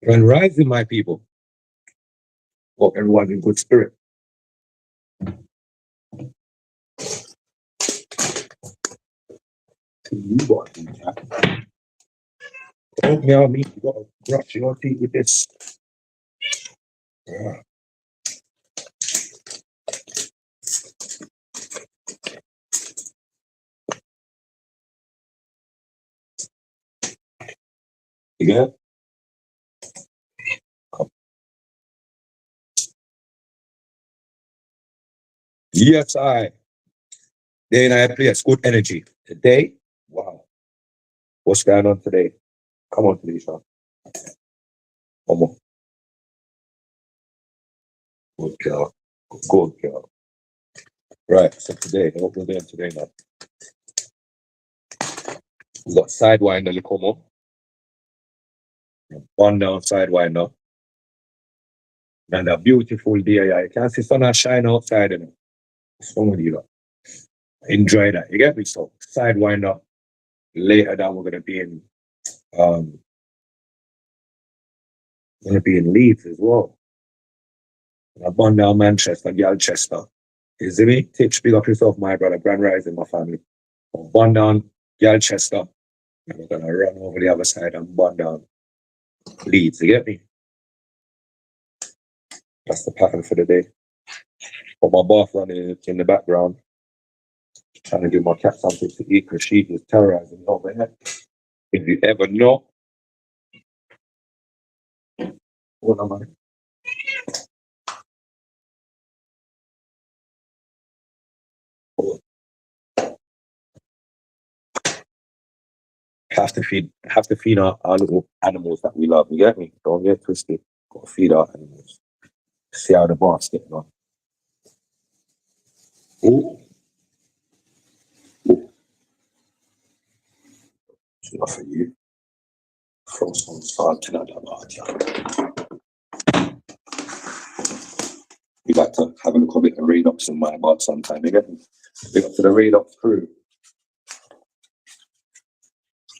And rising, my people. Hope everyone's in good spirit. You got to do that. Don't me on me. You got to brush your teeth with this. Yeah. You get it? Yes, I. Day and I place good energy. Today, wow. What's going on today? Come on, Felicia. Come on. Good girl. Good girl. Right, so today, what we're doing today now? We got sidewinder, little more. One down sidewinder. And a beautiful day. Yeah. You can see sun shine outside. You know. What's wrong with you? Lot? Enjoy that. You get me? So sidewinder. Later down we're um gonna be in Leeds as well. I've gone down Manchester, Galchester. You see me? Titch, big up yourself, my brother. Grand rising, my family. I've gone down Galchester. And we're gonna run over the other side and burn down Leeds. You get me? That's the pattern for the day. Got my bath running in the background. Trying to give my cat something to eat because she is terrorizing me over here. If you ever know, what am I? Have to feed our little animals that we love. You get me? Don't get twisted. Got to feed our animals. See how the bath's getting on. Ooh. Ooh. It's enough for you. Throw some salt in that bath. We like to have a look a bit of redox in my bath sometime. You get me? Big up to the redox crew.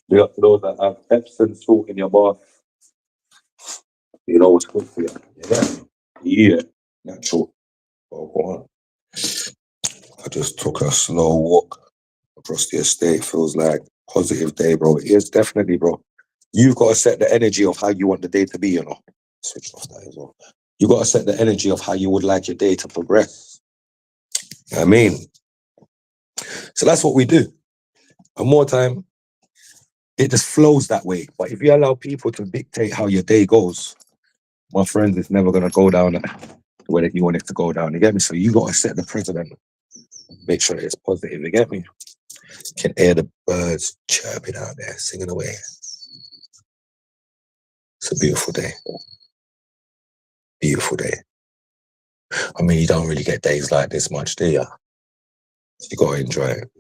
Big up to those that have Epsom salt in your bath. You know what's good for you. Yeah, natural. Oh, go on. I just took a slow walk across the estate. Feels like positive day, bro. It is definitely, bro. You've got to set the energy of how you want the day to be, you know. Switch off that as well. You got to set the energy of how you would like your day to progress. You know what I mean? So that's what we do. And more time, it just flows that way. But if you allow people to dictate how your day goes, my friends, it's never going to go down the way that you want it to go down. You get me? So you got to set the precedent. Make sure it's positive. You get me? You can hear the birds chirping out there, singing away. It's a beautiful day. Beautiful day. I mean, you don't really get days like this much, do you? You got to enjoy it.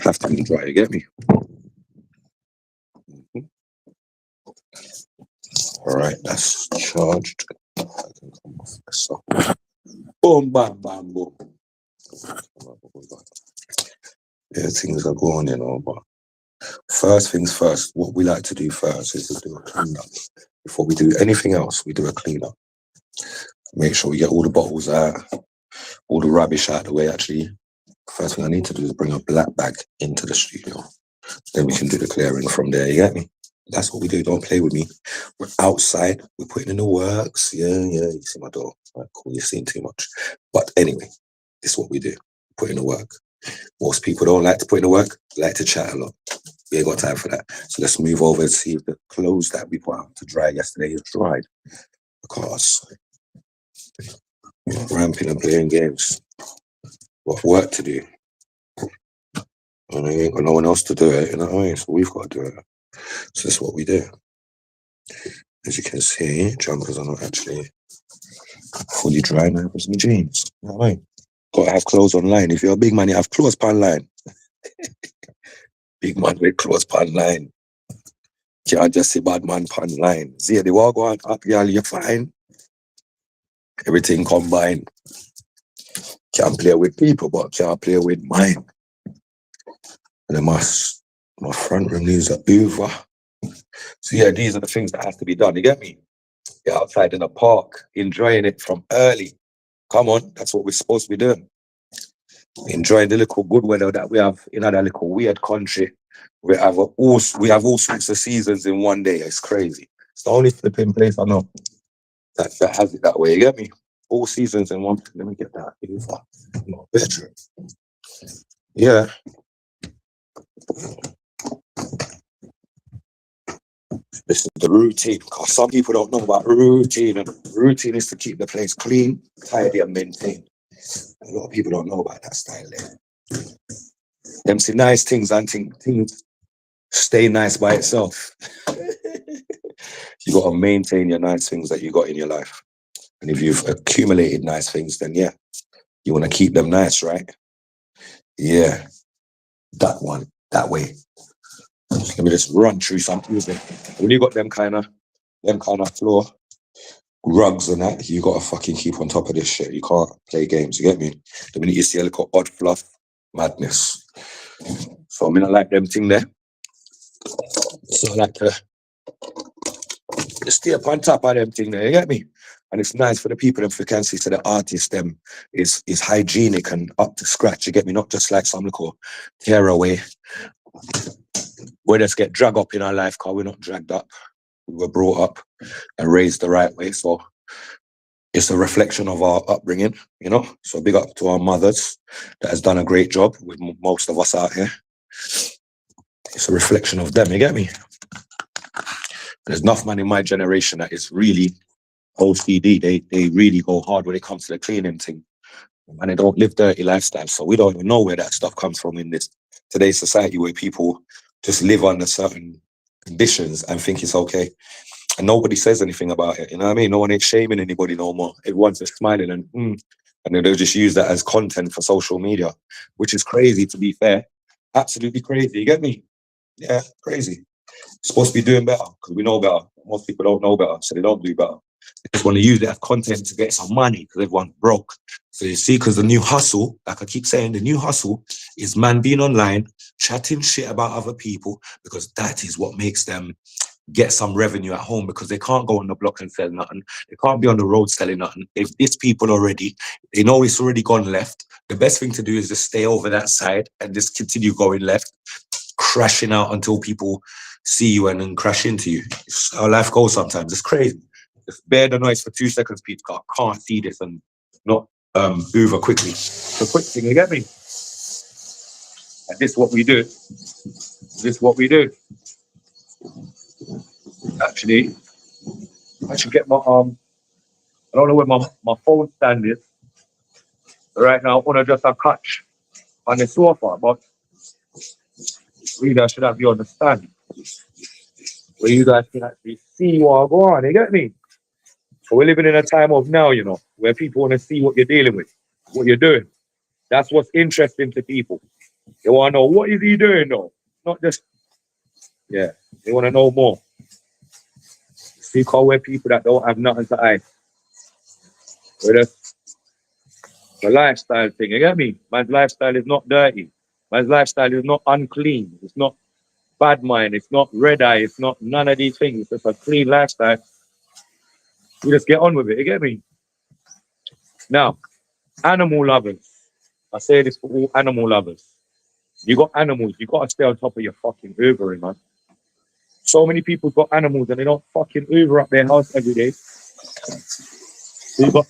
Have to enjoy it, you get me? All right, that's charged. I can come off this. So. Boom, bam, bam, boom. Yeah, things are going, you know, but first things first, what we like to do first is to do a clean up. Before we do anything else, we do a clean up. Make sure we get all the bottles out, all the rubbish out of the way, actually. First thing I need to do is bring a black bag into the studio. Then we can do the clearing from there, you get me? That's what we do, don't play with me. We're outside, we're putting in the works. Yeah, you see my door. Right, cool, you've seen too much. But anyway, this is what we do, put in the work. Most people don't like to put in the work, like to chat a lot. We ain't got time for that. So let's move over and see if the clothes that we put out to dry yesterday is dried. Because we're not ramping and playing games. We've work to do. And I ain't got no one else to do it, you know what I mean? So we've got to do it. So that's what we do. As you can see, jumpers are not actually fully dry now. There's my jeans. You know what I mean? Got to have clothes online. If you're a big man, you have clothes online. Big man with clothes online. Can't just see bad man online. See, the walk on up, y'all, you're fine. Everything combined. Can't play with people, but can't play with mine. And then my front room needs a Hoover. So yeah, these are the things that have to be done. You get me? You're outside in a park, enjoying it from early. Come on, that's what we're supposed to be doing. Enjoying the little good weather that we have in our little weird country. We have all sorts of seasons in one day. It's crazy. It's the only flipping place I know that has it that way. You get me? All seasons in one. Let me get that over. My bedroom. Yeah. This is the routine. Because some people don't know about routine. And routine is to keep the place clean, tidy, and maintained. A lot of people don't know about that style there. Them see nice things and things stay nice by itself. You got to maintain your nice things that you got in your life. And if you've accumulated nice things, then yeah, you want to keep them nice, right? Yeah, that one, that way. Let me just run through some things. When you got them kind of floor rugs and that, you got to fucking keep on top of this shit. You can't play games, you get me? The minute you see a little odd fluff, madness. So I mean, I like them thing there. So I like to stay up on top of them thing there, you get me? And it's nice for the people if you can see to the artist them is hygienic and up to scratch, you get me? Not just like some little tear away. We just get dragged up in our life because we're not dragged up. We were brought up and raised the right way. So it's a reflection of our upbringing, you know? So big up to our mothers that has done a great job with most of us out here. It's a reflection of them, you get me? There's enough man in my generation that is really OCD. They really go hard when it comes to the cleaning thing. And they don't live dirty lifestyle. So we don't even know where that stuff comes from in this today's society where people just live under certain conditions and think it's okay. And nobody says anything about it. You know what I mean? No one ain't shaming anybody no more. Everyone's just smiling and then they'll just use that as content for social media, which is crazy to be fair. Absolutely crazy. You get me? Yeah, crazy. Supposed to be doing better because we know better. Most people don't know better, so they don't do better. They just want to use it as content to get some money because everyone's broke. So you see, because the new hustle, like I keep saying, the new hustle is man being online, chatting shit about other people because that is what makes them get some revenue at home because they can't go on the block and sell nothing. They can't be on the road selling nothing. If it's people already, they know it's already gone left. The best thing to do is just stay over that side and just continue going left, crashing out until people see you and then crash into you. It's how life goes sometimes. It's crazy. Just bear the noise for 2 seconds, people. I can't see this and not Uber quickly. It's a quick thing, you get me? And this is what we do. This is what we do. Actually, I should get my I don't know where my phone stand is. Right now, I want to just a catch on the sofa, but really I should have you understand. Where you guys can actually see what go on, you get me? So we're living in a time of now, you know, where people want to see what you're dealing with, what you're doing. That's what's interesting to people. They want to know, what is he doing though? Not just, yeah, they want to know more. See, because we're people that don't have nothing to hide. We're the lifestyle thing, you get me? Man's lifestyle is not dirty. Man's lifestyle is not unclean. It's not bad mind. It's not red eye. It's not none of these things. It's just a clean lifestyle. You just get on with it, you get me? Now, animal lovers. I say this for all animal lovers. You got animals, you got to stay on top of your fucking Ubering, man. So many people got animals and they don't fucking Uber up their house every day. So you got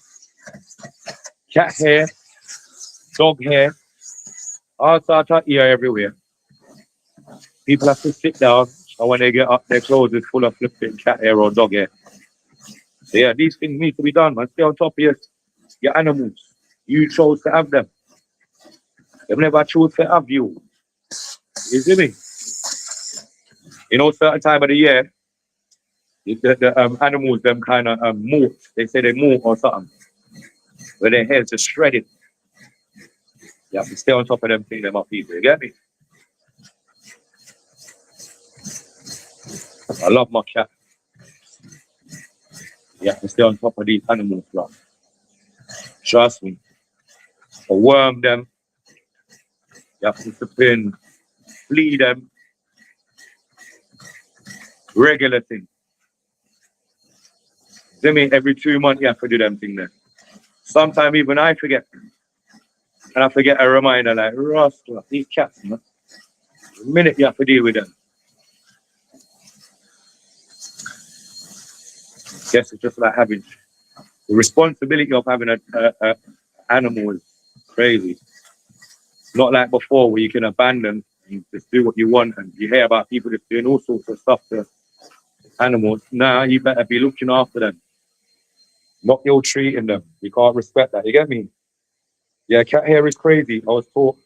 cat hair, dog hair, all sorts of ear everywhere. People have to sit down, and when they get up, their clothes is full of flipping cat hair or dog hair. So yeah, these things need to be done, man. Stay on top of your animals. You chose to have them. They never chose to have you. You see me? You know, certain time of the year, the animals, them kind of molt. They say they molt or something. Where their heads are shredded. You have to stay on top of them things, them up people. You get me? I love my cat. You have to stay on top of these animals, bro. Trust me. A worm them. You have to flip in, flea them. Regular thing. They mean every 2 months you have to do them thing there. Sometimes even I forget. And I forget a reminder like, Rasta, these cats, man. The minute you have to deal with them. Guess it's just like having the responsibility of having a animal is crazy. Not like before where you can abandon and just do what you want, and you hear about people just doing all sorts of stuff to animals. Nah, you better be looking after them. Not ill treating them. You can't respect that. You get me? Yeah, cat hair is crazy. I was taught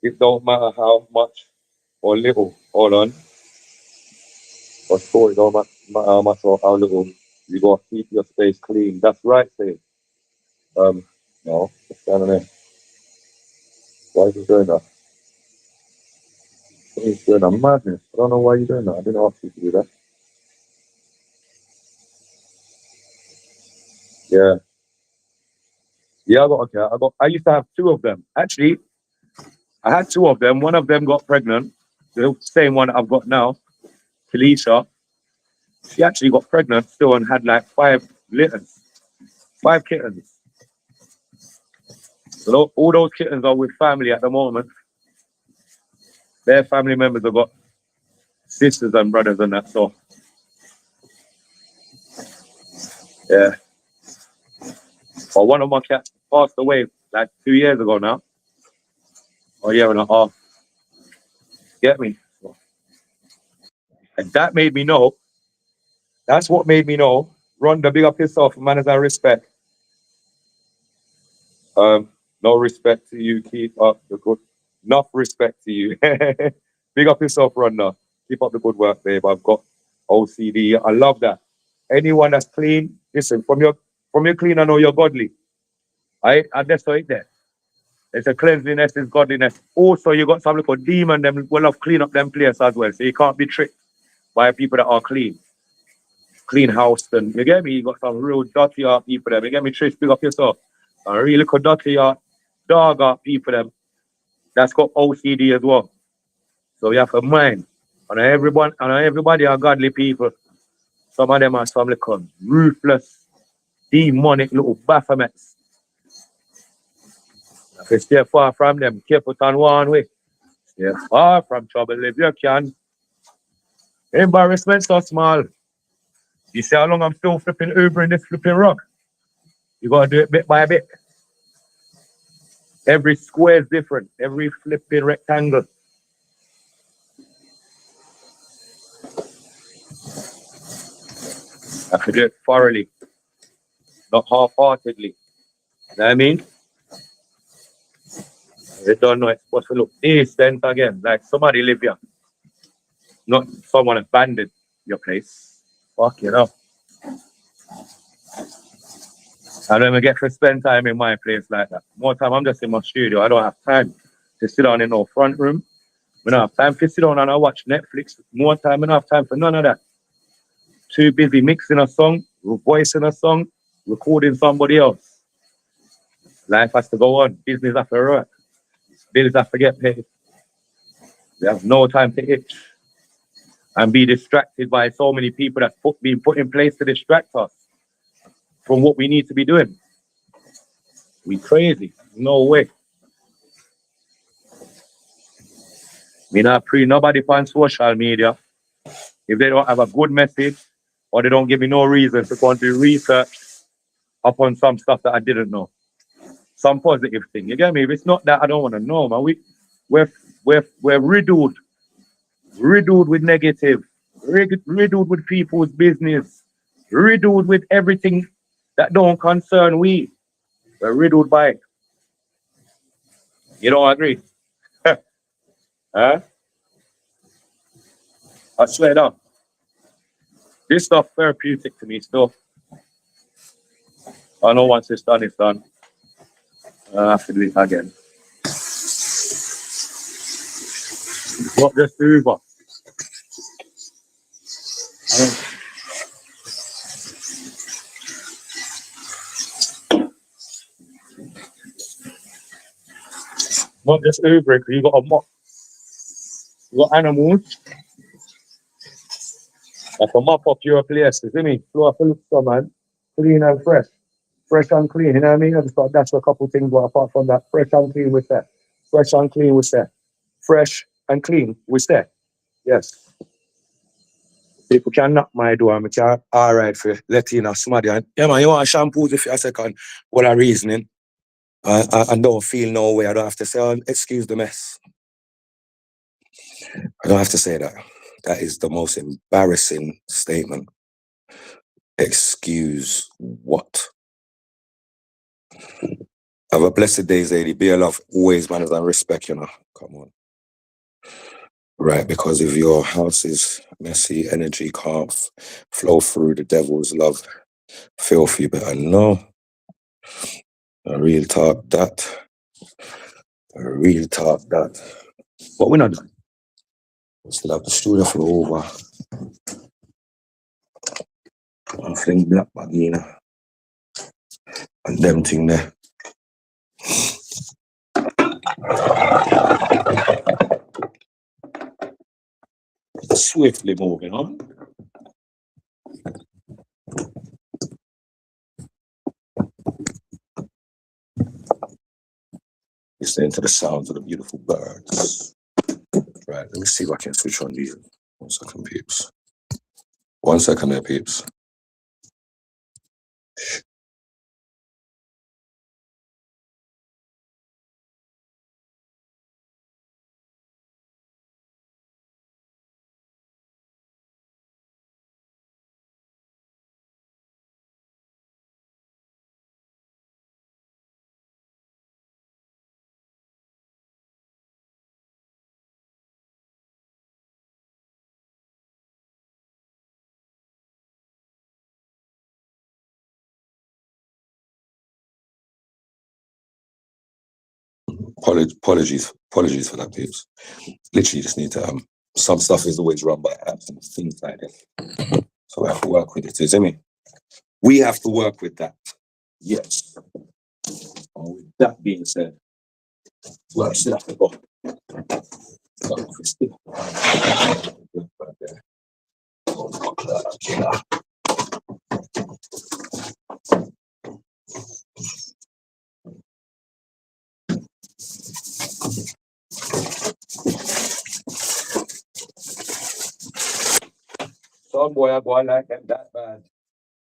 it don't matter how much or little. Hold on. I was taught it don't matter how much or how little. You gotta keep your space clean. That's right, say. No, what's going on there? Why is he doing that? He's doing a madness. I don't know why you're doing that. I didn't ask you to do that. Yeah. Yeah, I got a cat. I used to have 2 of them. Actually, I had 2 of them. One of them got pregnant. The same one I've got now, Felicia. She actually got pregnant still and had like 5 litters, 5 kittens. So all those kittens are with family at the moment. Their family members have got sisters and brothers and that. So, yeah. But one of my cats passed away like 2 years ago now. Or a year and a half. Get me? And that made me know. That's what made me know. Rhonda, big up yourself, manners and respect. No respect to you. Keep up the good. Enough respect to you. Big up yourself, Rhonda. Keep up the good work, babe. I've got OCD. I love that. Anyone that's clean, listen. From your clean, I know you're godly. I just saw it there. It's a cleanliness, is godliness. Also, you got some little demon. Them will have clean up them place as well. So you can't be tricked by people that are clean. Clean house, and you get me? You got some real dirty art people there. You get me? Trish, big up yourself. A really good dirty art, dog art people them. That's got OCD as well. So you have to mind. And everybody are godly people. Some of them are some little ruthless, demonic little baphomets. If you stay far from them, careful on one way. Stay far from trouble if you can. Embarrassment so small. You see how long I'm still flipping Uber in this flipping rock? You gotta do it bit by bit. Every square is different. Every flipping rectangle. I have to do it thoroughly, not half-heartedly. You know what I mean? You don't know it's supposed to look decent again, like somebody live here, not someone abandoned your place. Fuck you know. I don't even get to spend time in my place like that. More time I'm just in my studio. I don't have time to sit down in no front room. We don't have time to sit down and I watch Netflix. More time, I don't have time for none of that. Too busy mixing a song, voicing a song, recording somebody else. Life has to go on. Business has to work. Bills have to get paid. We have no time to itch and be distracted by so many people that's being put in place to distract us from what we need to be doing. We crazy. No way. Me not pre nobody on social media if they don't have a good message or they don't give me no reason to go and do research upon some stuff that I didn't know. Some positive thing. You get me? If it's not that, I don't want to know, man. We're riddled with negative, riddled with people's business, riddled with everything that don't concern we. We're riddled by it. You don't agree? Huh? I swear down. This stuff therapeutic to me still. I know once it's done, it's done. I have to do it again. Not just Uber. Not just Uber, because you got animals. Like a mop up your place, you see me? Floor full of stuff, man. Clean and fresh. Fresh and clean, you know what I mean? I just thought that's a couple things, but apart from that, fresh and clean with that. Fresh and clean with that. Fresh and clean with that. Yes. People can knock my door and I can alright for let you know somebody. And, yeah, man, you want shampoo if you a second. What a reasoning. I don't feel no way. I don't have to say, oh, excuse the mess. I don't have to say that. That is the most embarrassing statement. Excuse what? Have a blessed day, Zadie. Be a love. Always manners and respect, you know. Come on. Right, because if your house is messy, energy can't flow through, the devil's love, filthy, better know. A real talk that. A real talk that. But we're not done. We still have the studio floor over. And fling black bag in. And them thing there. Swiftly moving on. Listening to the sounds of the beautiful birds. Right, let me see if I can switch on these. 1 second, peeps. 1 second there, peeps. Apologies for that, peeps. Literally just need to some stuff is always run by apps and things like this. So I have to work with it, isn't it? We have to work with that. Yes. And with that being said, well, I still have to go. Some boy are going like them that bad.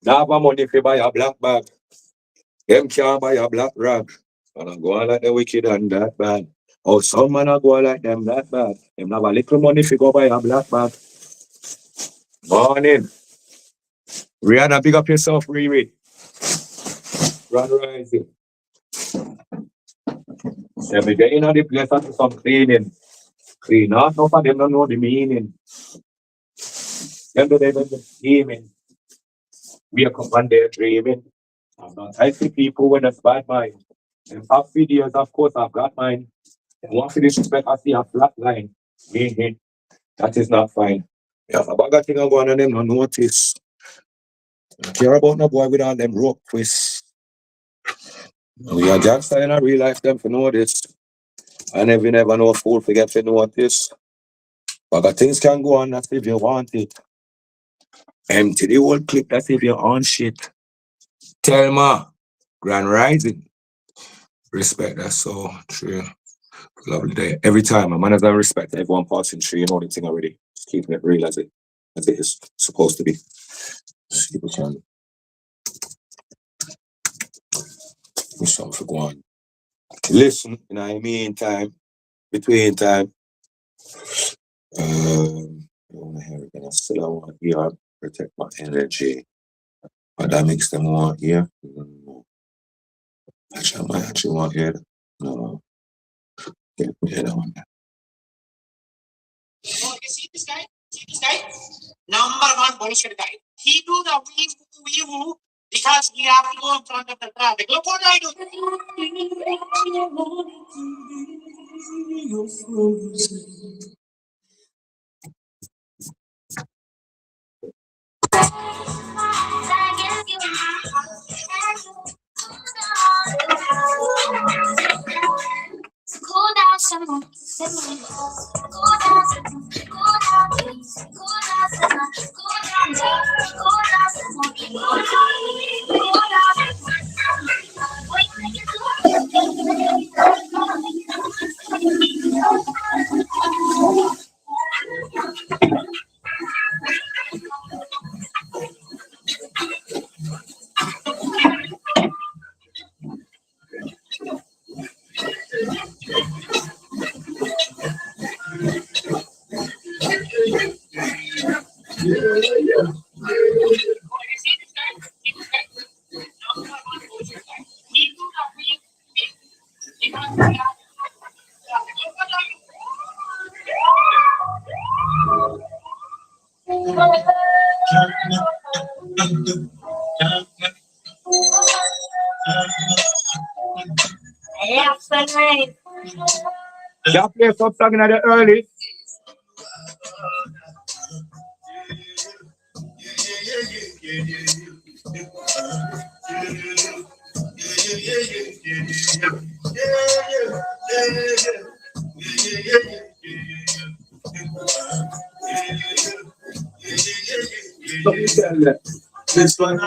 Now have money if you buy a black bag. Them can't buy a black rag. And I'm going like the wicked and that bad. Oh, some man are going like them that bad. Them have a little money if you go buy a black bag. Morning. Rihanna, big up yourself, Riri. Run rising. So me getting on the place and do some cleaning. Clean out, no for them don't know the meaning. Them do them scheming. We are come one day dreaming. I'm not I see people with a bad mind. And have videos, of course, I've got mine. And one for disrespect, I see a flat line. That is not fine. Yeah, a bag of thing I go on and them no notice. I care about no boy with all them rope twists. We are just in a real life them for know this. And if you never know a fool forget to know this. But things can go on as if you want it. Empty the whole clip as if you're on shit. Tell ma, Grand Rising. Respect, that's so true. Lovely day. Every time, a man has respect everyone passing through, you know the thing already. Just keeping it real as it is supposed to be. People can do something for go on. Listen, you know what I mean, between time. I want to hear again. I still I want to hear, protect my energy. But that makes them want here. Actually, I might actually want here. No. Get me head on that. Oh, you see this guy? See this guy? Number one bullshit guy. He do the wee-woo because he have to go in front of the traffic. Look what I do. Cool down, someone. Cool down, please. Cool down, Y'all play some song in the early. This one.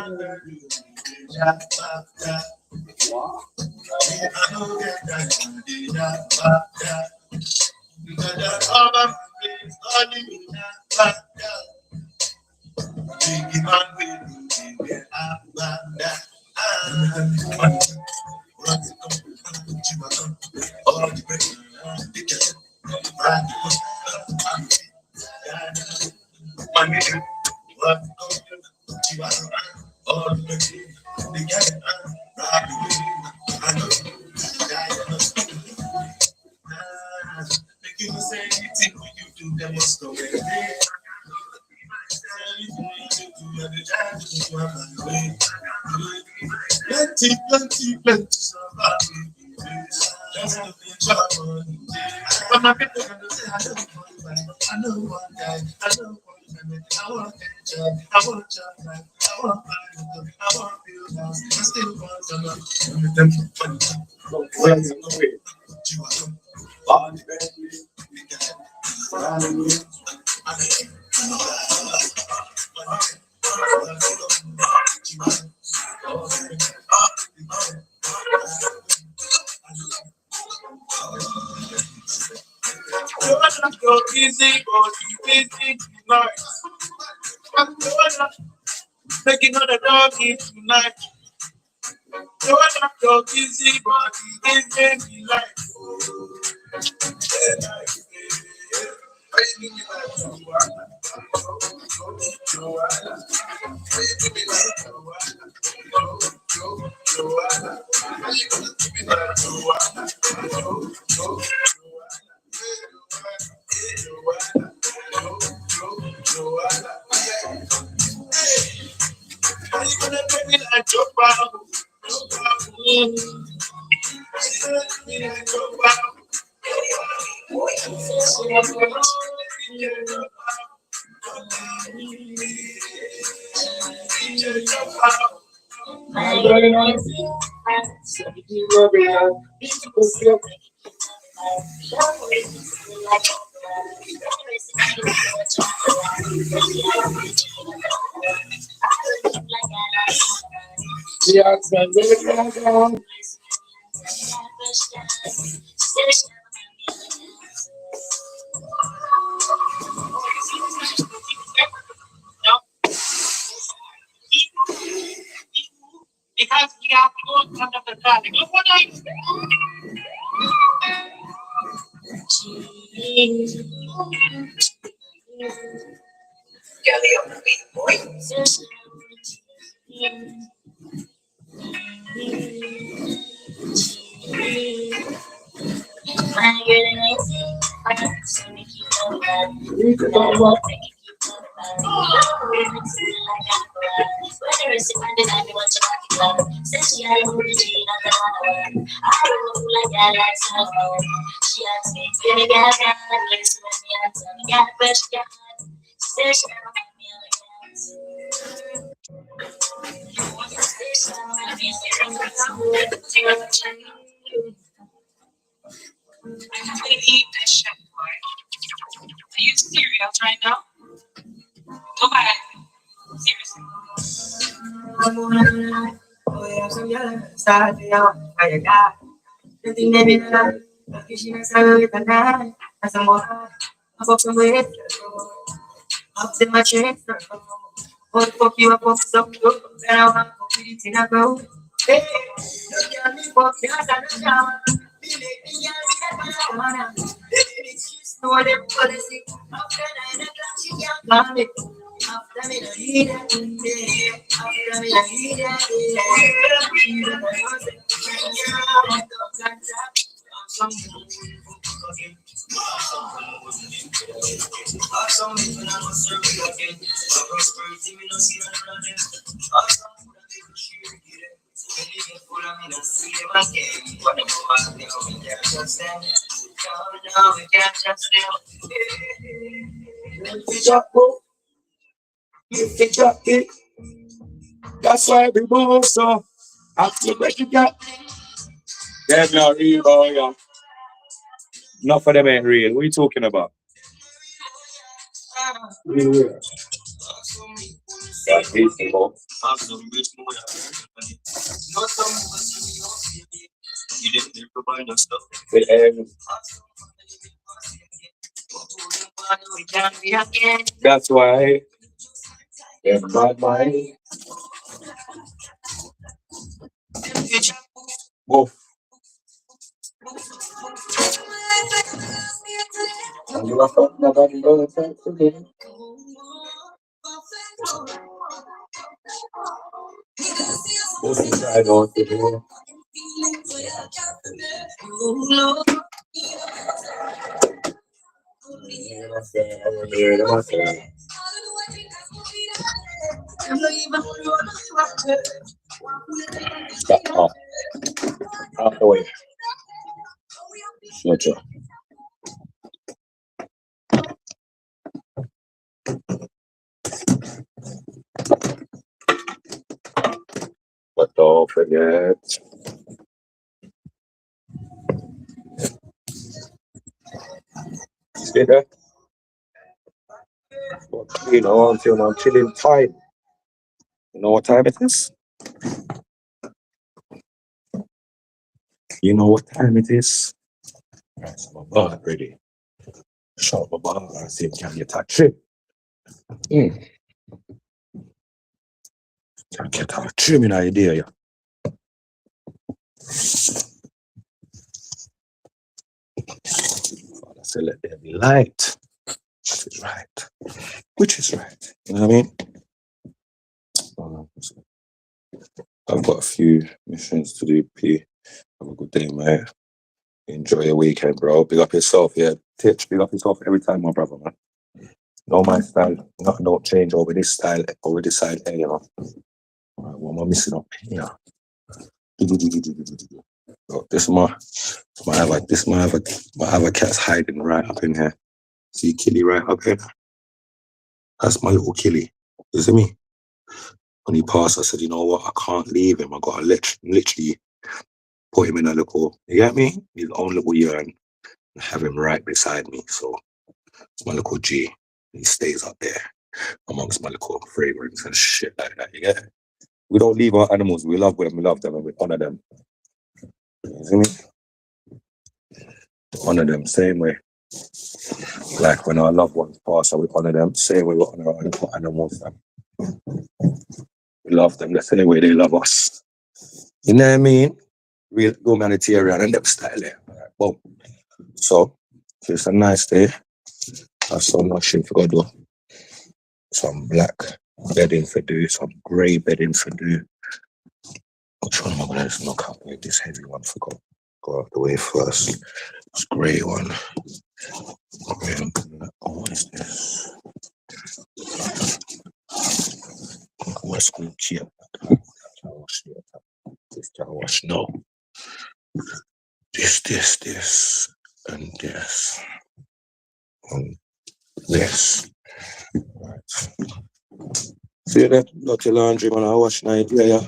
Making on the doggy tonight. You're not your busy body, giving me life. Are you gonna make me like your wow? Because we have to go in front of the traffic. Look what I Kelly on the beat, boy. I have to eat this shit, boy. Are you serious right now? Go back. Seriously. What fuck you up so good? And I want to put it in a go. Hey, you can't be fuck you as a shower. That's why we move so. After what you got. They're not real, oh yeah. Enough of them ain't real. What are you talking about? Real. That's reasonable. That's why. They're bad mind. Woof. And you have got nobody gonna talk to me. What's inside on to do? Stop off. Out the way. Switch up. But don't forget. See that? You know, until I'm chilling tight. You know what time it is? You know what time it is? Right, so my bar ready. Shut up my bar and see if can you touch it. Can you touch him in idea, yeah? Father said, let there be light. Which is right. Which is right. You know what I mean? I've got a few missions to do, P. Have a good day, mate. Enjoy your weekend, bro. Big up yourself, yeah. Titch, big up yourself every time, my brother, man. Know my style. Nothing don't change over this style, over this side, you know. Right, what am I missing up here? Oh, this might have a cat's hiding right up in here. See Killy right up here? That's my little Killy. You see me? When he passed, I said, you know what? I can't leave him. I gotta literally put him in a little, you get me? His own little urn and have him right beside me. So it's my little G. He stays up there amongst my little fragrance and shit like that. You get it? We don't leave our animals. We love them, and we honor them. You see me? Honor them same way. Like when our loved ones pass, we honor them. Same way we honor our little animals. We love them the same way they love us. You know what I mean? Real humanitarian and them style there. Right, boom. So it's a nice day. Have some washing for God. Some black bedding for do, some grey bedding for do. Which one am I gonna just knock out with this heavy one for God? Go out the way first. This grey one. Oh, what is this? What's good here? This can wash. No. This, and this. And this. Right. See that? Dirty laundry, man. I wash night. Yeah.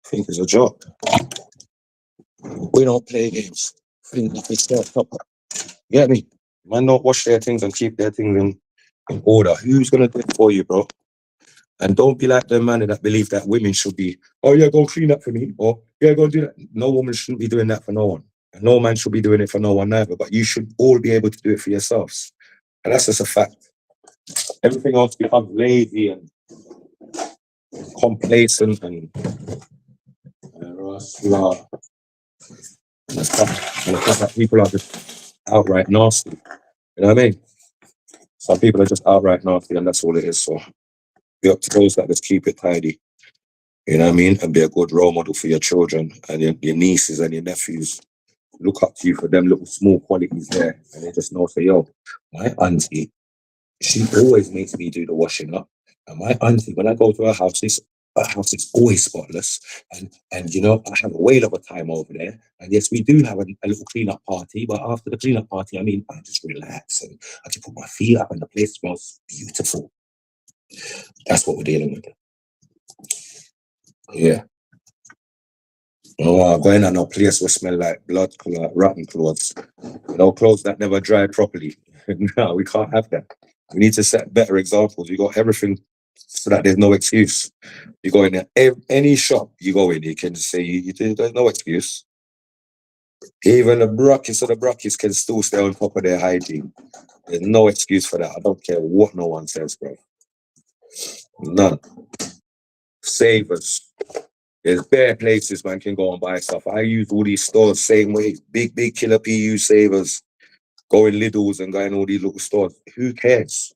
Think it's a job. We don't play games. Think it's their top. Get me? Man, don't wash their things and keep their things in order. Who's gonna do it for you, bro? And don't be like the man that believe that women should be, oh yeah, go clean up for me, or yeah, go do that. No woman shouldn't be doing that for no one. And no man should be doing it for no one either. But you should all be able to do it for yourselves. And that's just a fact. Everything else becomes lazy and complacent and the fact that people are just outright nasty. You know what I mean? Some people are just outright nasty, and that's all it is. So Be up to those that just keep it tidy. You know what I mean? And be a good role model for your children and your nieces and your nephews. Look up to you for them little small qualities there. And they just know, say, yo, my auntie, she always makes me do the washing up. And my auntie, when I go to her house is always spotless. And you know, I have a whale of a time over there. And yes, we do have a little cleanup party, but after the cleanup party, I mean, I just relax and I can put my feet up and the place smells beautiful. That's what we're dealing with. Yeah. Oh, going on no place will smell like blood, like rotten clothes. No clothes that never dry properly. No, we can't have that. We need to set better examples. You got everything so that there's no excuse. You go in any shop you go in, you can say there's no excuse. Even the brockies of the brockies can still stay on top of their hygiene. There's no excuse for that. I don't care what no one says, bro. None. Savers. There's bare places man can go and buy stuff. I use all these stores same way. Big killer PU Savers. Go in Lidl's and go in all these little stores. Who cares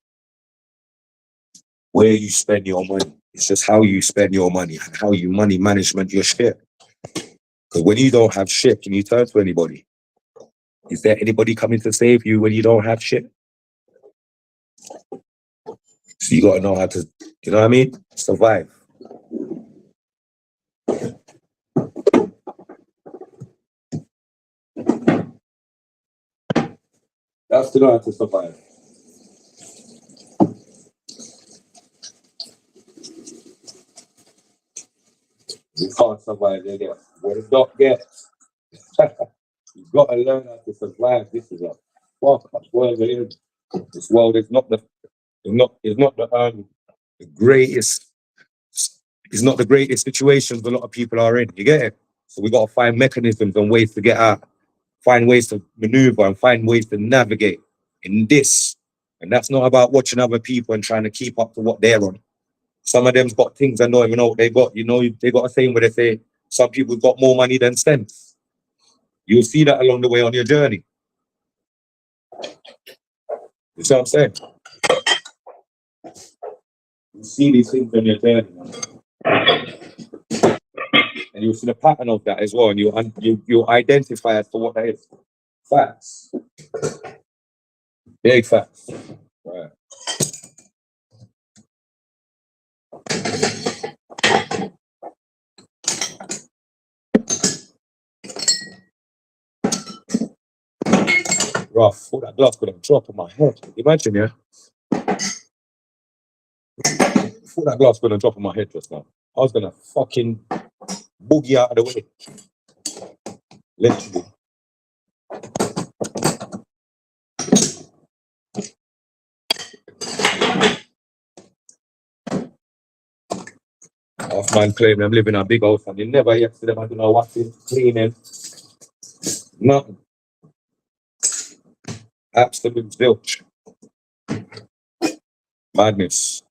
where you spend your money? It's just how you spend your money and how you money management your shit. Because when you don't have shit, can you turn to anybody? Is there anybody coming to save you when you don't have shit? So you gotta know how to, you know what I mean? Survive. That's to know how to survive. You can't survive there. What the dog gets. You've got to learn how to survive. This is a fuck up world we're in. This world is not the greatest. It's not the greatest situations a lot of people are in. You get it? So we got to find mechanisms and ways to get out, find ways to maneuver and find ways to navigate in this. And that's not about watching other people and trying to keep up to what they're on. Some of them's got things I don't even know what they got. You know, they got a saying where they say some people got more money than sense. You'll see that along the way on your journey. You see what I'm saying? You see these things on your journey, and you'll see the pattern of that as well, and you'll identify as to what that is. Facts. Big facts. Right. Rough. Thought that glass could have dropped on my head. Imagine, yeah. Thought that glass could have dropped on my head just now. I was gonna fucking boogie out of the way. Literally. Half man claiming I'm living in a big house and you never hear to them. I don't know what's in cleaning. Nothing. Absolute zilch. Madness.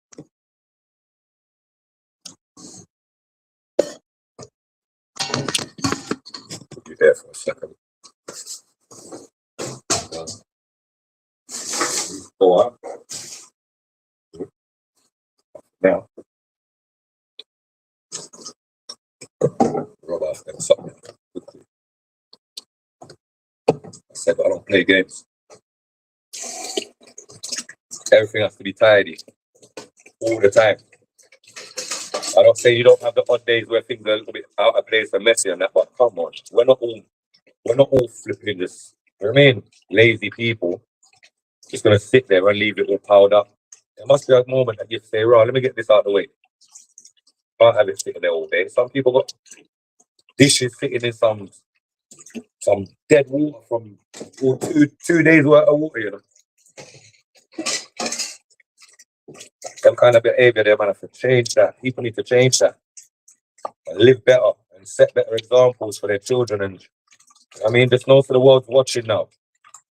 Put you there for a second. Go up. Now. Rub off them something. I said I don't play games. Everything has to be tidy. All the time. I don't say you don't have the odd days where things are a little bit out of place and messy and that, but come on. We're not all flipping this. You know what I mean? Lazy people. Just gonna sit there and leave it all piled up. There must be a moment that you say, right, let me get this out of the way. Can't have it sitting there all day. Some people got dishes sitting in some dead water from 2 days worth of water, you know. Some kind of behavior they might have to change that. People need to change that and live better and set better examples for their children. And I mean, just know the world's watching now.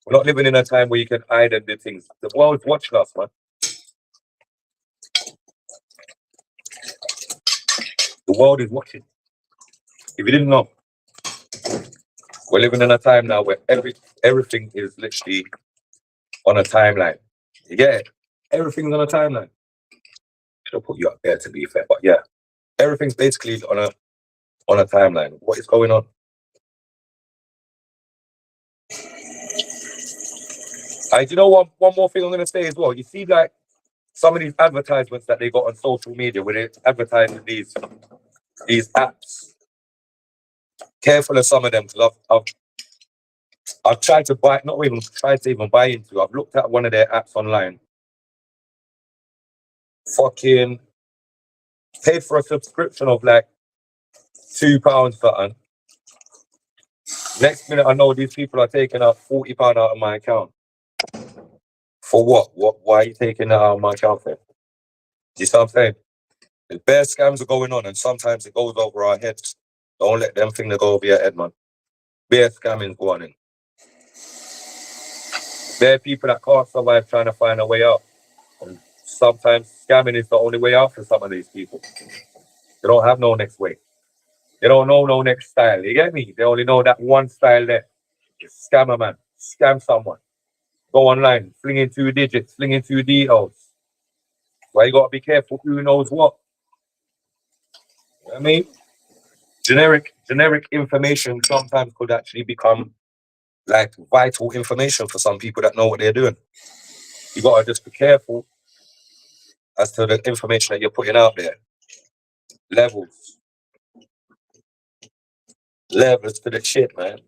We're not living in a time where you can hide and do things. The world's watching us, man. The world is watching. If you didn't know, we're living in a time now where everything is literally on a timeline. You get it? Everything's on a timeline. Should have put you up there to be fair, but yeah, everything's basically on a timeline. What is going on? Do you know one more thing I'm gonna say as well? You see, like some of these advertisements that they got on social media where they advertising these apps. Careful of some of them because I've tried to buy, not even tried to even buy into. I've looked at one of their apps online. Fucking paid for a subscription of like £2 something. Next minute, I know these people are taking out £40 out of my account. For what? Why are you taking that out of my account for? Do you see what I'm saying? The bare scams are going on, and sometimes it goes over our heads. Don't let them think they go over your head, man. Bare scamming going in. Bare people that can't survive trying to find a way out. And sometimes scamming is the only way out for some of these people. They don't have no next way. They don't know no next style. You get me? They only know that one style there. Just scam a man. Scam someone. Go online. Fling in 2 digits. Fling in 2 details. Why you gotta be careful who knows what. You know what I mean? Generic information sometimes could actually become like vital information for some people that know what they're doing. You gotta just be careful as to the information that you're putting out there. Levels to the shit, man.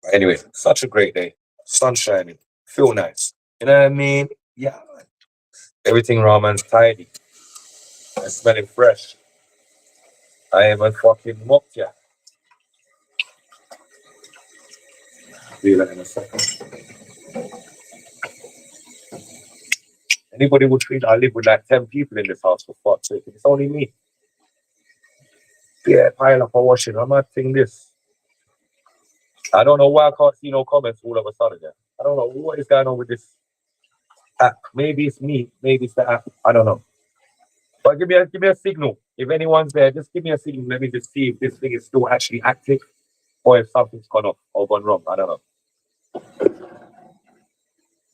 But anyway, such a great day. Sun shining. Feel nice. You know what I mean? Yeah. Everything raw man's tidy. And smelling fresh. I haven't fucking mocked ya. Do that in a second. Anybody would think I live with like 10 people in this house for fuck's sake. It's only me. Yeah, pile up for washing. I'm not saying this. I don't know why I can't see no comments all of a sudden. Yeah. I don't know what is going on with this app. Maybe it's me. Maybe it's the app. I don't know. But give me a signal. If anyone's there, just give me a signal. Let me just see if this thing is still actually active or if something's gone off or gone wrong. I don't know.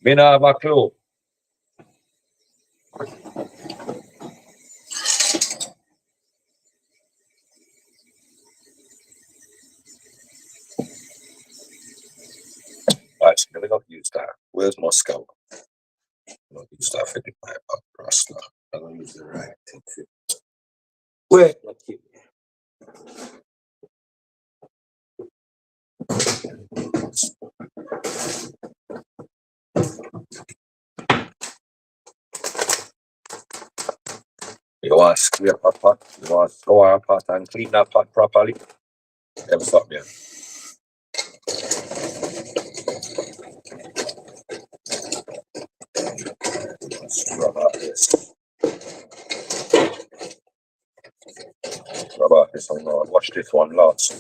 Me not have a clue. Actually, let me not use that. Where's Moscow? Not use that for the pipe up, Rasta. I'm gonna use the right thing. Wait, you want to scrape a pot? You want to scour a pot and clean that pot properly? Them something, yeah. Rub out this. Rub out this one. I'll watch this one last.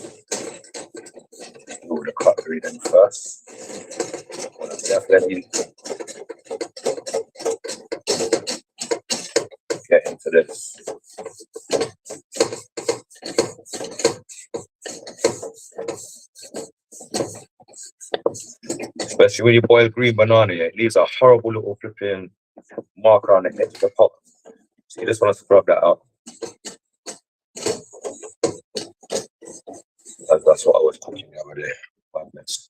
Do the cutlery then first. Definitely get into this. Especially when you boil green banana, yeah, it leaves a horrible little flipping marker on the edge of the pot. So you just want to scrub that out. That's what I was cooking the other day. Madness.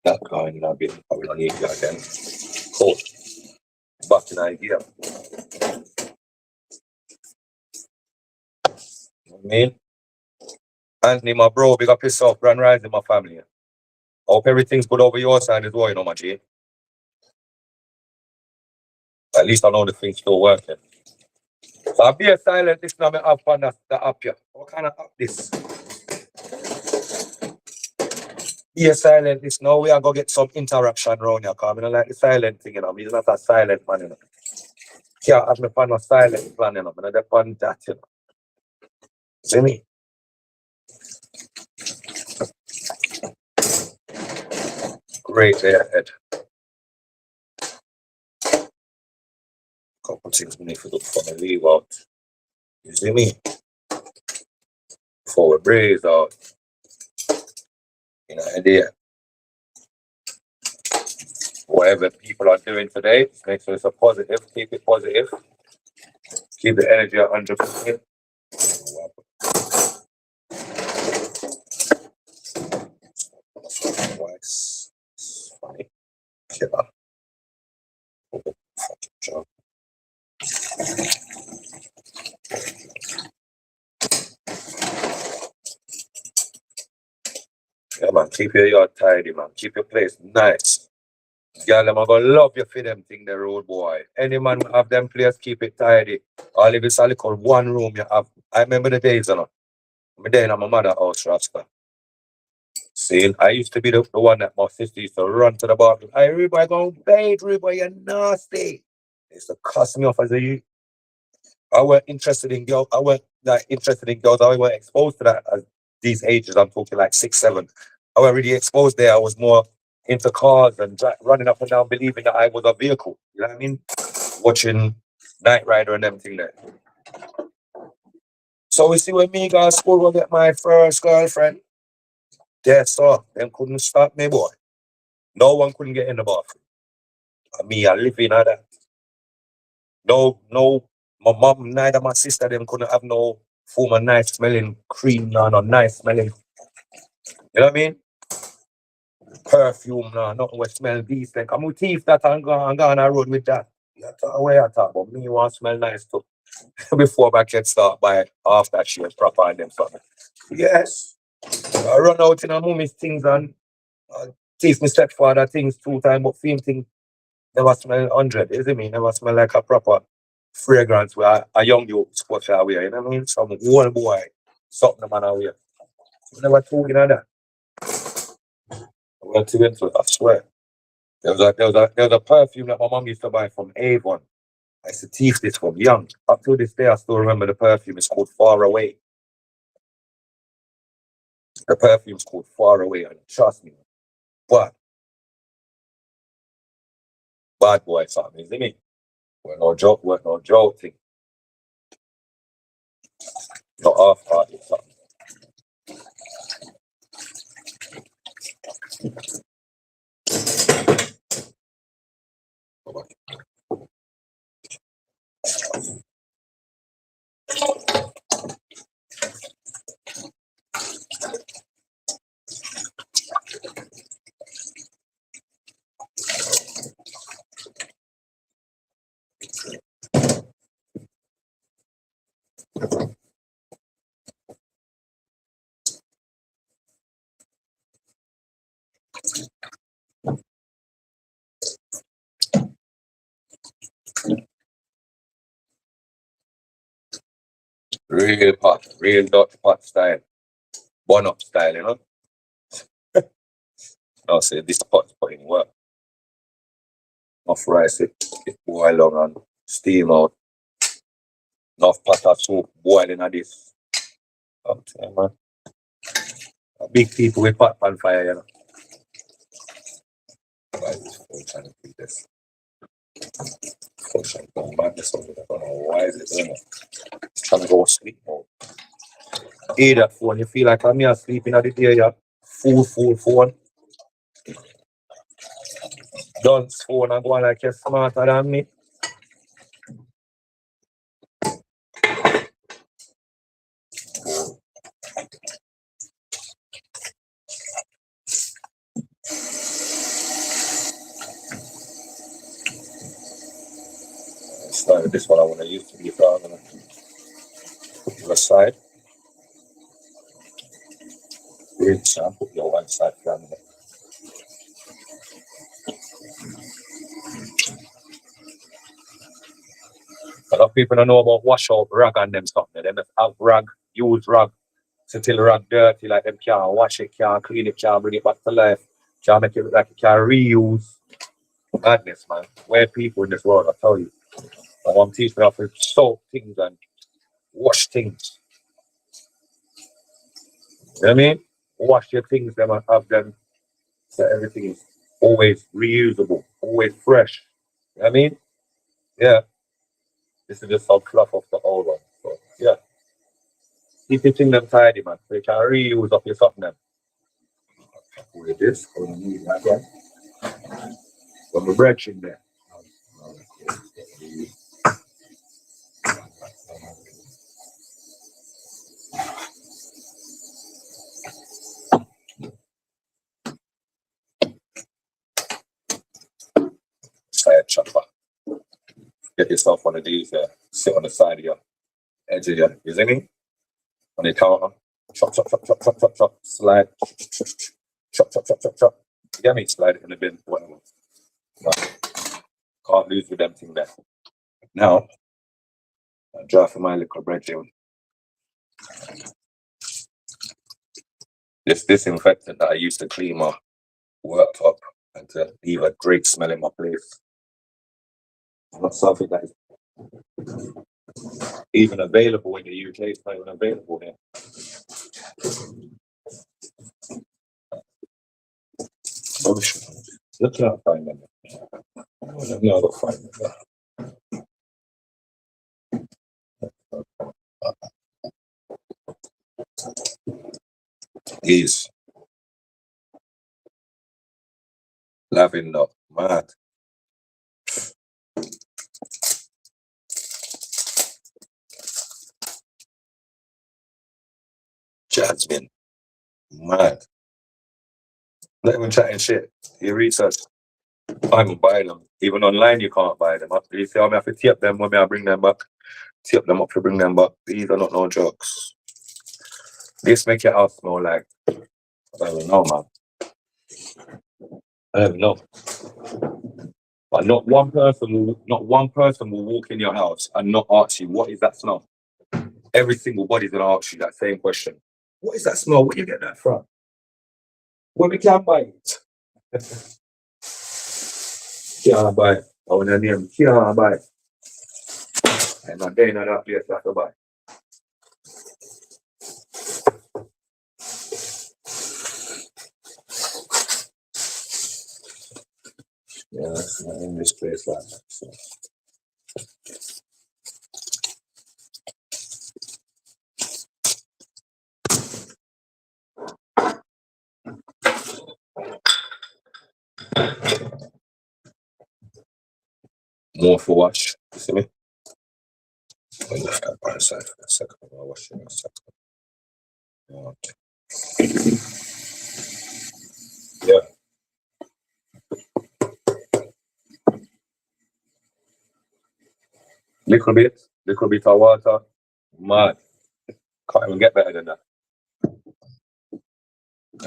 That kind, you know, I will need that again. Cool. Back an idea. You know what I mean? Anthony, my bro, big up yourself, Grand Rise in my family. I hope everything's good over your side as well, you know, my G. At least I know the thing's still working. So I'll be a silent listener, I'm up on the app here. What kind of app this? Be a silent listener. We are going to get some interaction around here, because I don't like the silent thing, you know. I'm not a silent man, you know. Can't have me on a silent plan, you know. I'm not on that, you know. See me? Great day ahead. Couple things we need to look for and leave out. You see me? Before we breathe out. You know, idea. whatever people are doing today. Make sure it's a positive. Keep it positive. Keep the energy at 100%. Twice. Funny. Killer. Fucking joke. Yeah, man. Keep your yard tidy, man. Keep your place nice. Girl, them are gonna love you for them thing, the road boy. Any man who have them place, keep it tidy. All if it's only called one room you have. I remember the days, you know. I'm there in my mother's house, Rasta. See, I used to be the one that my sister used to run to the bathroom. Hey, Reba, I go bathe, Reba, you're nasty. They used to cuss me off as a youth. I weren't interested in girls. I weren't like interested in girls. I weren't exposed to that at these ages. I'm talking like 6, 7. I weren't really exposed there. I was more into cars and running up and down, believing that I was a vehicle. You know what I mean? Watching Knight Rider and everything there. So we see when me go to school, go get my first girlfriend. There, so them couldn't stop me, boy. No one couldn't get in the bathroom. And me, I live in that. No, my mom, neither my sister, them couldn't have no form of nice smelling cream, no nice smelling. You know what I mean? Perfume, no, nothing will smell decent. Come with teeth that and go on the road with that. You talk away, I talk, but me want to smell nice too. Before I get started by after she was proper and them something. Yes. I run out in a mummy's things and teeth my stepfather things 2 times, but film thing never smell 100, isn't me? Never smell like a proper fragrance where a young youth supposed to wear, you know what I mean? Some old boy, something the man wear. Never told you that. I went to into it, I swear. There was a perfume that my mom used to buy from Avon. I used to teeth this from young. Up to this day, I still remember the perfume. It's called Far Away. The perfume's called Far Away, and trust me, but bad boy something, isn't it? We're no joke thing. Not half party something. Real hot, real Dutch pot style. Bun up style, you know? I'll say this pot's putting work. Enough rice, it boil long and steam out. Enough pata soup boiling at this. I'm telling you, man. Big people with pot pan fire, you know. Why is this phone trying to do this? Phone trying to go madness over there. I don't know why is it doing it. It's trying to go sleep mode. Hey, that phone, you feel like I'm here sleeping at the day, yeah. Full phone. Dunce phone and going like you're smarter than me. Started this one I want to use to be I'm gonna put you aside. Rinse and put your one side family. A lot of people don't know about wash out rag and them something. They just have rag, use rag. So till rag dirty, like them can't wash it, can't clean it, can't bring it back to life, can't make it look like it can reuse. Madness, man. Where people in this world, I tell you. I'm teaching how to soak things and wash things. You know what I mean? Wash your things, them and have them so everything is always reusable, always fresh. You know what I mean? Yeah. This is just some fluff off the old one. So, yeah. Keep your thing them tidy, man. So you can reuse up your something then. With this, or you need that again. From a bread in there. Side chopper. Get yourself one of these there. Sit on the side of your edge of your, you see me? On the counter. Chop, chop, chop, chop, chop, chop, chop. Slide. Chop, chop, chop, chop, chop. You get me? Slide it in the bin. Whatever. Right. Can't lose with them thing there. Now, I draw for my little bread in. This disinfectant that I used to clean my worktop and to leave a great smell in my place. Not something that is even available in the UK. It's not even available here. Look at how I find them. Let me go find them. Is lavender, mad. Jasmine, mad. Not even chatting shit. You research. I can buy them. Even online, you can't buy them. You see, I have to tip them when I bring them back. Tip them up to bring them back. These are not no jokes. This make your house smell like, I don't even know, man. I don't even know. But not one person will walk in your house and not ask you, what is that smell? Every single body's gonna ask you that same question. What is that smell? Where do you get that from? When we can't buy it. Can't buy it. I want to name can't buy it. I'm not getting on that place to buy. Yeah, it's not in this place like that. So. More for wash. You see me? I left that by the side for a second. I'll wash it in a second. Okay. Yeah. Little bit of water. Mad. Can't even get better than that.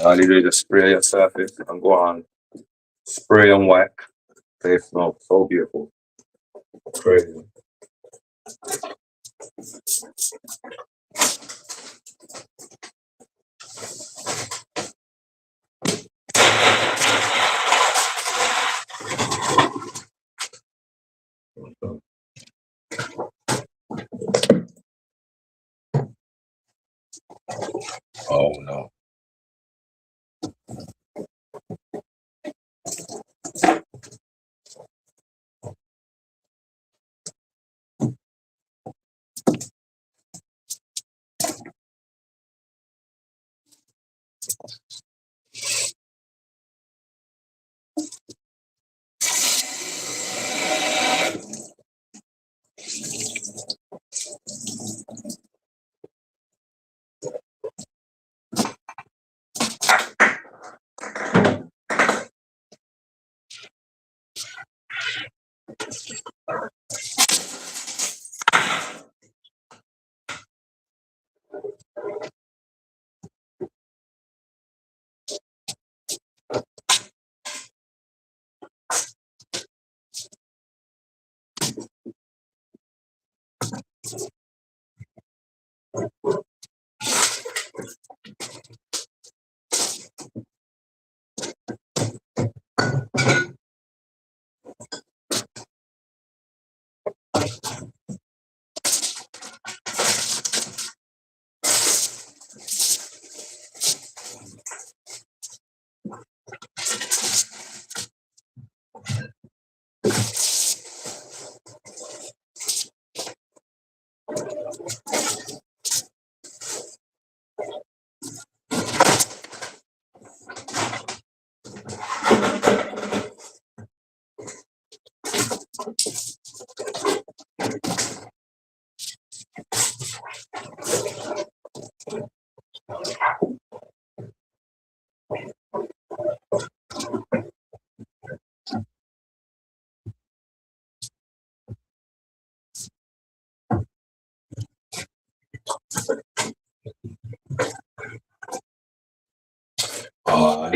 All you do is just spray your surface and go on. Spray and whack. They smell so beautiful. Crazy. Oh no.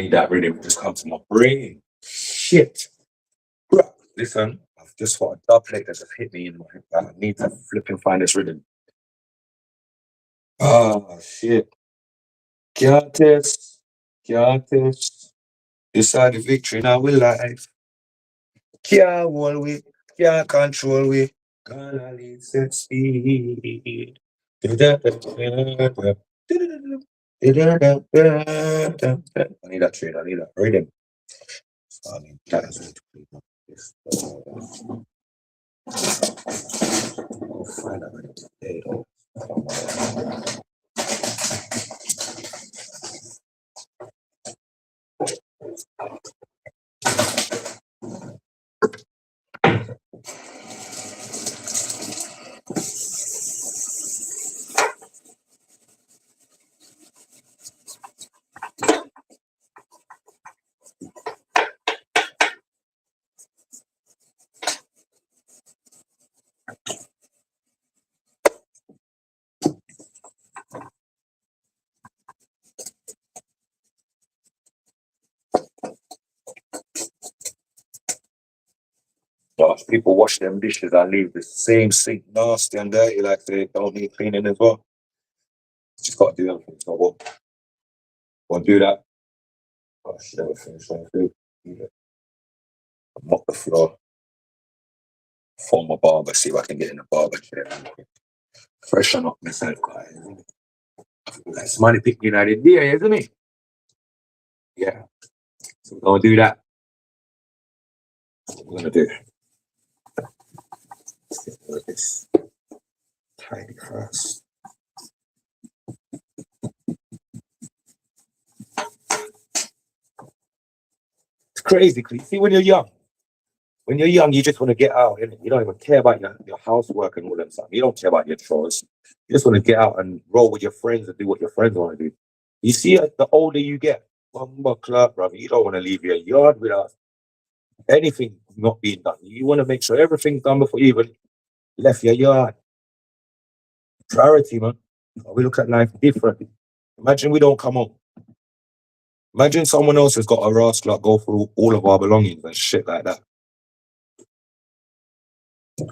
need that rhythm just come to my brain. Shit. Bruh, listen, I've just got a dub plate that just hit me in my head. I need to flip and find this rhythm. Oh shit. Can't test. Can't test. Decide the victory now we life. Can't hold we. Can't control we. Gonna lead set speed. I need that train. I need that rhythm. So I need that as well. I'll find that rhythm today though. Gosh, people wash them dishes and leave the same sink nasty and dirty like they don't need cleaning as well. Just got to do everything. So we'll do that. Oh shit, never finished my food. Mop the floor. Form my barber, see if I can get in the barber chair. Freshen up myself, guys. Like somebody picked me an idea, isn't it? Yeah. So we're gonna do that. What we're gonna do. Let's get rid of this. Tidy first. It's crazy, because see when you're young. When you're young, you just want to get out, innit? You don't even care about your housework and all that stuff. You don't care about your chores. You just want to get out and roll with your friends and do what your friends want to do. You see, the older you get, brother, you don't want to leave your yard without anything not being done. You want to make sure everything's done before you even left your yard. Priority, man. We look at life differently. Imagine we don't come home. Imagine someone else has got a rascal that go through all of our belongings and shit like that. And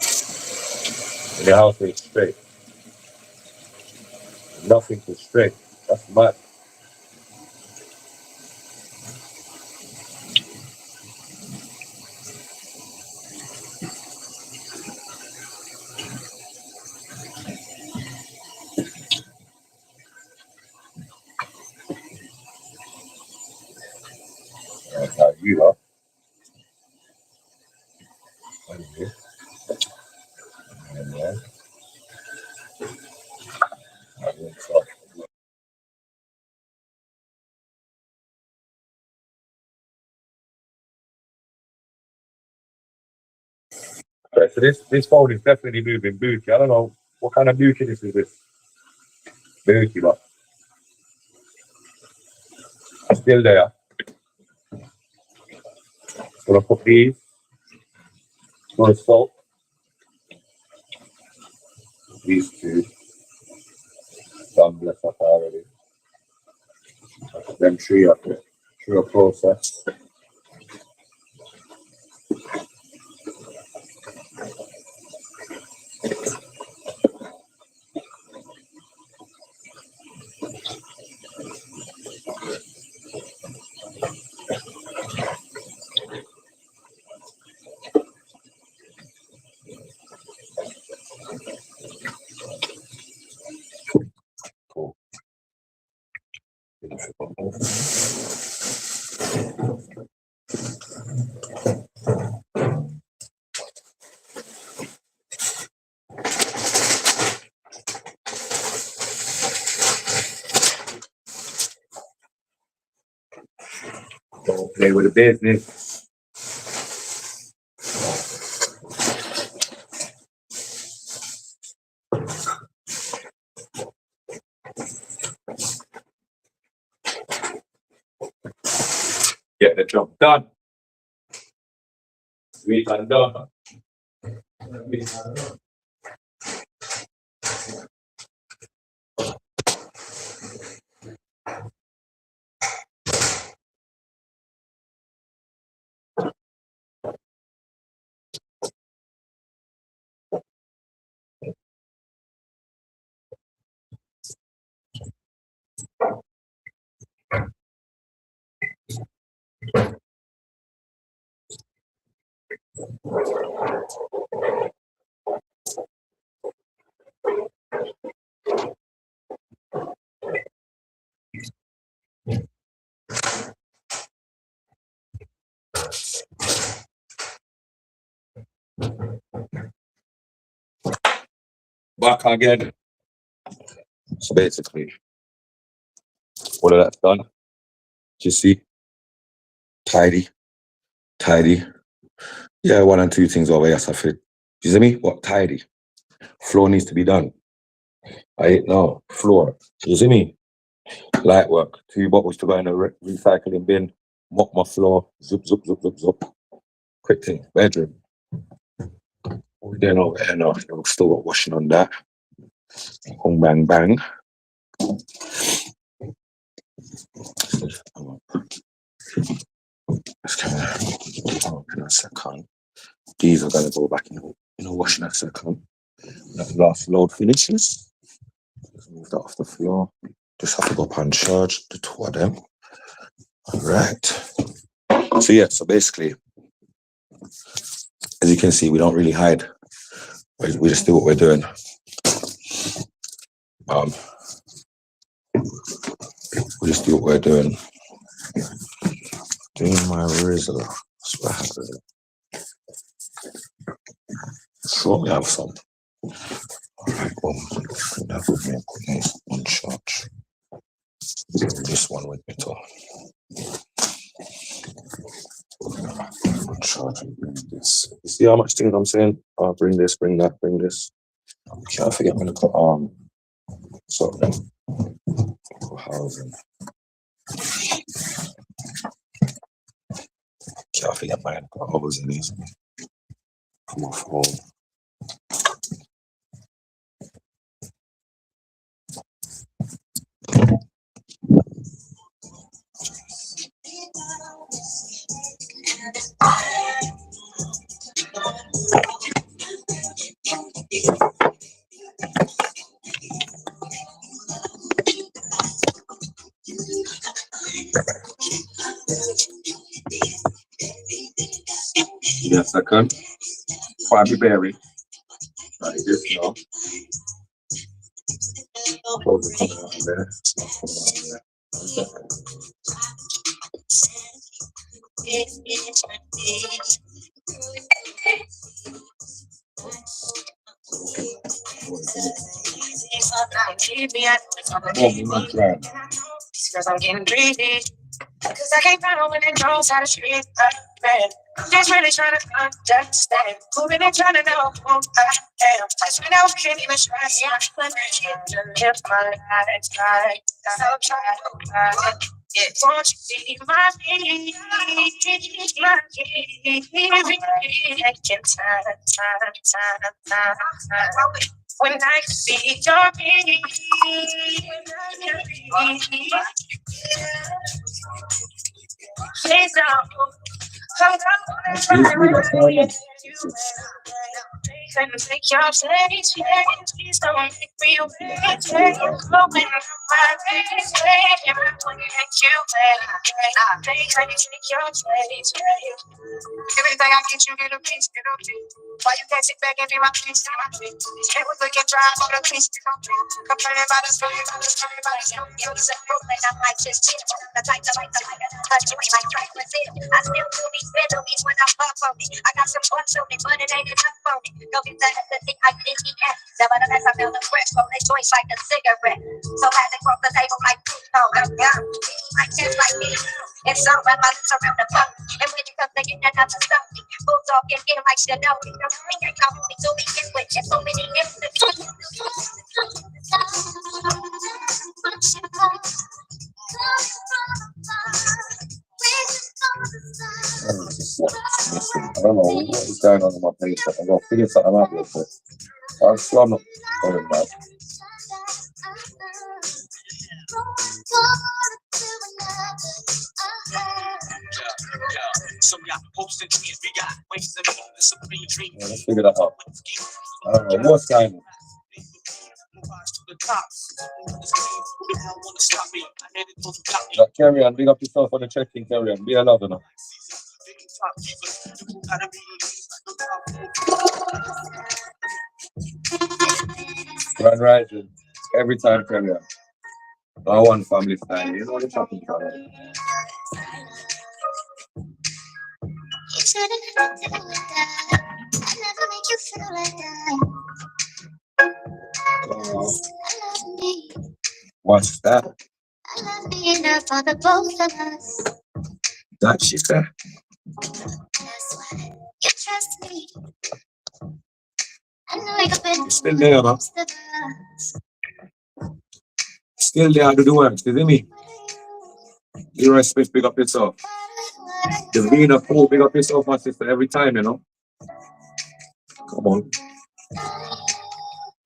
the house ain't straight. Nothing is straight. That's mad. That's how you are. Anyway. Yeah. Okay, so this fold is definitely moving booty. I don't know what kind of booty this is. This booty, but it's still there. Gonna put these. Gonna salt these two. Done bless up already. Then tree up it through a process. Cool. Don't play with the business. Get the job done. Sweet and done. Back again. So basically, all of that's done. You see? Tidy. Yeah, 1 and 2 things over. Yes, I feel. You see me? What? Tidy. Floor needs to be done. No, floor. You see me? Light work. 2 bottles to go in the recycling bin. Mop my floor. Zup. Quick thing. Bedroom. What we doing over here now? We've still got washing on that. Bang. Let's come in a second. These are gonna go back in the washing in a second. That last load finishes. Just move that off the floor. Just have to go up and charge the 2 of them. Alright. So yeah, so basically, as you can see, we don't really hide. We just do what we're doing. We just do what we're doing. Doing my Rizzler. That's what I have with it. Sure, we have some. Alright, well, put that with me and put this on charge. This one with me too. On charge and bring this. You see how much things I'm saying? Bring this, bring that, bring this. Can't forget when I put something. Housing. Can't forget my holes in these. Come off home. Give me a second. Fabi Berry. Like this now. Close the corner out there. Because I'm getting greedy. Because I can't find when it knows how to treat a man. I'm just really trying to understand. Who really trying to know who I am? Just when I can't even trust my live my life right. So try to yeah, won't you be my baby? My baby. Taking time. When I see your baby. Please don't. Couldn't take your place, please don't make me wait. Going on my face, and I wouldn't make you wait. They couldn't take your place. Everything I get, you get a piece, Why you can't sit back and be my piece, It was looking dry for the piece, complaining about the story, You was a problem, I might just chill. The type to like touch you ain't like trying to sit. I still do these melodies when I'm up on it. I got some bucks on it, but it ain't enough on it. Go get the thing I did eat. Nevertheless, I feel the fresh from their choice like a cigarette. So as they cross the table like like this, like me. And some rap my lips around the phone. And when it comes to getting that to stop me, bulldog in here like shit out. Ain't got me to be in with so many I don't know what is going on in my place, but I'm going to figure something out real quick. I'm sure I'm not going mad. Let's figure that out. I don't know what's going on. Like, carry on, big up yourself on the check-in, carry on. Be a lover now. Grand Rising. Every time, carry on. I want family style. You know what I'm talking about. You shouldn't have to do that. I never make you feel like that. I love me. What's that? I love being there for the both of us. That she said. That's why you trust me. I know you've been Still there, man. most of us. Still there, I do the work. You see me? Leroy Smith, big up yourself. The being a fool, big up yourself, my sister, every time, you know. Come on.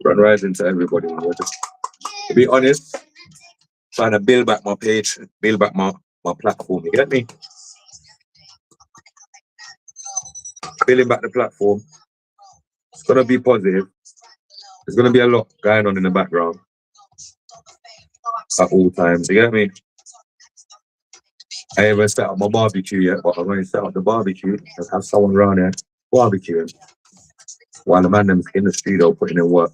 Run rising to everybody. Just, to be honest, trying to build back my page, build back my platform. You get me? Building back the platform. It's gonna be positive. There's gonna be a lot going on in the background at all times. You get me? I haven't set up my barbecue yet, but I'm going to set up the barbecue and have someone around there barbecuing while the man them's in the studio putting in work.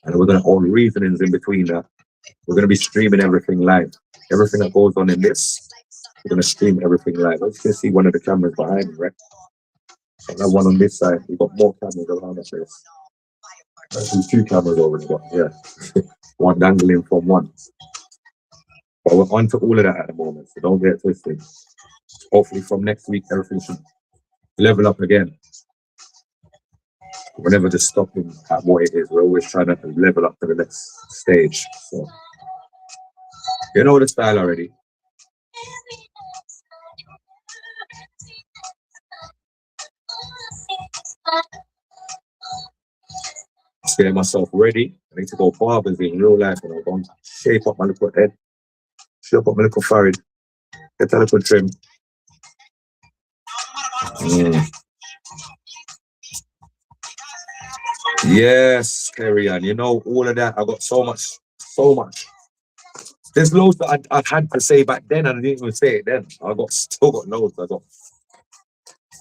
And we're going to all reasonings in between that. We're going to be streaming everything live. Everything that goes on in this, we're going to stream everything live. As you can see one of the cameras behind me, right? I have one on this side. We've got more cameras around the place. There's 2 cameras over there, yeah. One dangling from one. But we're on to all of that at the moment, so don't get twisted. Hopefully from next week, everything should level up again. We're never just stopping at what it is. We're always trying to level up to the next stage. So, you know the style already. Just getting myself ready. I need to go barbers in real life, and I'm going to shape up my little head, shape up my little forehead, get a little trim. Yes, carry on. You know, all of that. I got so much. There's loads that I've had to say back then, and I didn't even say it then. Still got loads. I got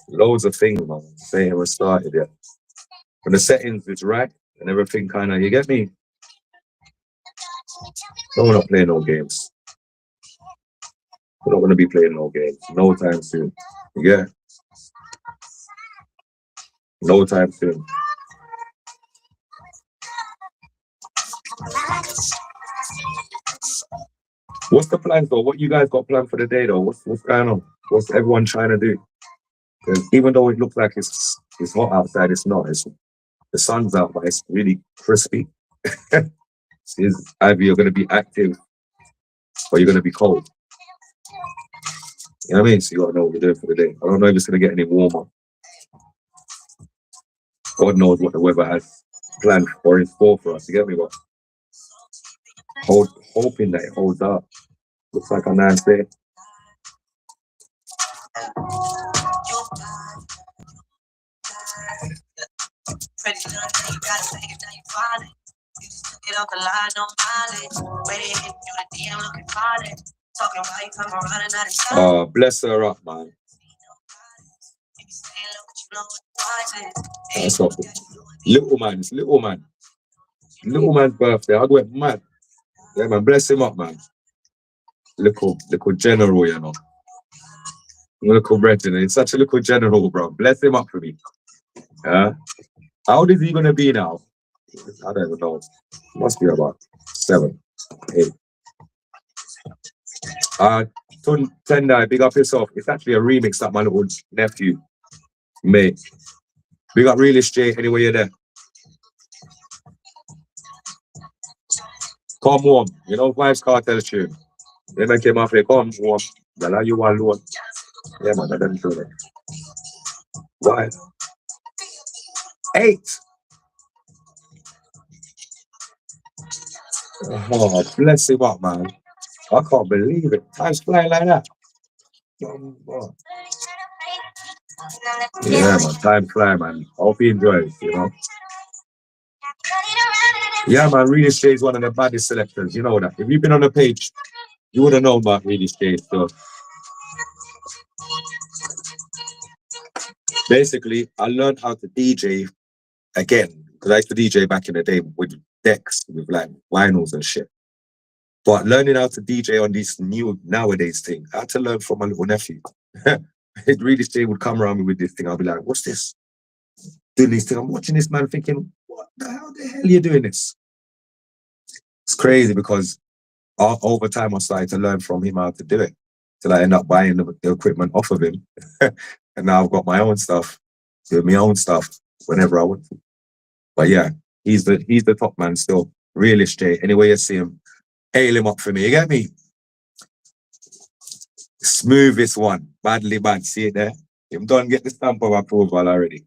loads of things, man. Saying we started yet. When the settings is right and everything kind of, you get me? No, we're not playing no games. We're not going to be playing no games. No time soon. Yeah. No time soon. What's the plan though? What you guys got planned for the day though? What's going on? What's everyone trying to do? Because even though it looks like it's hot outside, it's not. The sun's out, but it's really crispy. It's either you're going to be active or you're going to be cold. You know what I mean? So you got to know what you're doing for the day. I don't know if it's going to get any warmer. God knows what the weather has planned or in store for us. You get me? But hoping that it holds up. Looks like a nice day. Bless her up, man. That's all. Little man's birthday. I went mad. Yeah, man, bless him up, man. Little general, you know. Little Bretton. He's such a little general, bro. Bless him up for me. Yeah. How old is he gonna be now? I don't even know. Must be about 7, 8. Tendai, big up yourself. It's actually a remix that my little nephew made. Big up Realist J, anyway you're there. Come warm. You know Vibes Cartel tune. They make him off here, come warm. Allow you one alone. Yeah, man, I didn't feel it. Why? 8. Oh, bless him up, man. I can't believe it. Time's flying like that. Oh. Yeah, man. Time fly, man. Hope he enjoys, you know. Yeah, man, Really Stray is one of the baddest selectors. You know that. If you've been on the page, you would have known about Really Stray. So basically, I learned how to DJ again because I used to DJ back in the day with decks, with like vinyls and shit. But learning how to DJ on these new nowadays thing, I had to learn from my little nephew. It Really Stray would come around me with this thing. I'll be like, "What's this?" Doing this thing. I'm watching this man, thinking, "What the hell? The hell are you doing this?" It's crazy because over time I started to learn from him how to do it till I end up buying the equipment off of him. And now I've got my own stuff, doing my own stuff whenever I want to. But yeah, he's the top man still. Really straight. Anyway you see him, hail him up for me. You get me? Smoothest one. Badly bad. See it there? Him done get the stamp of approval already.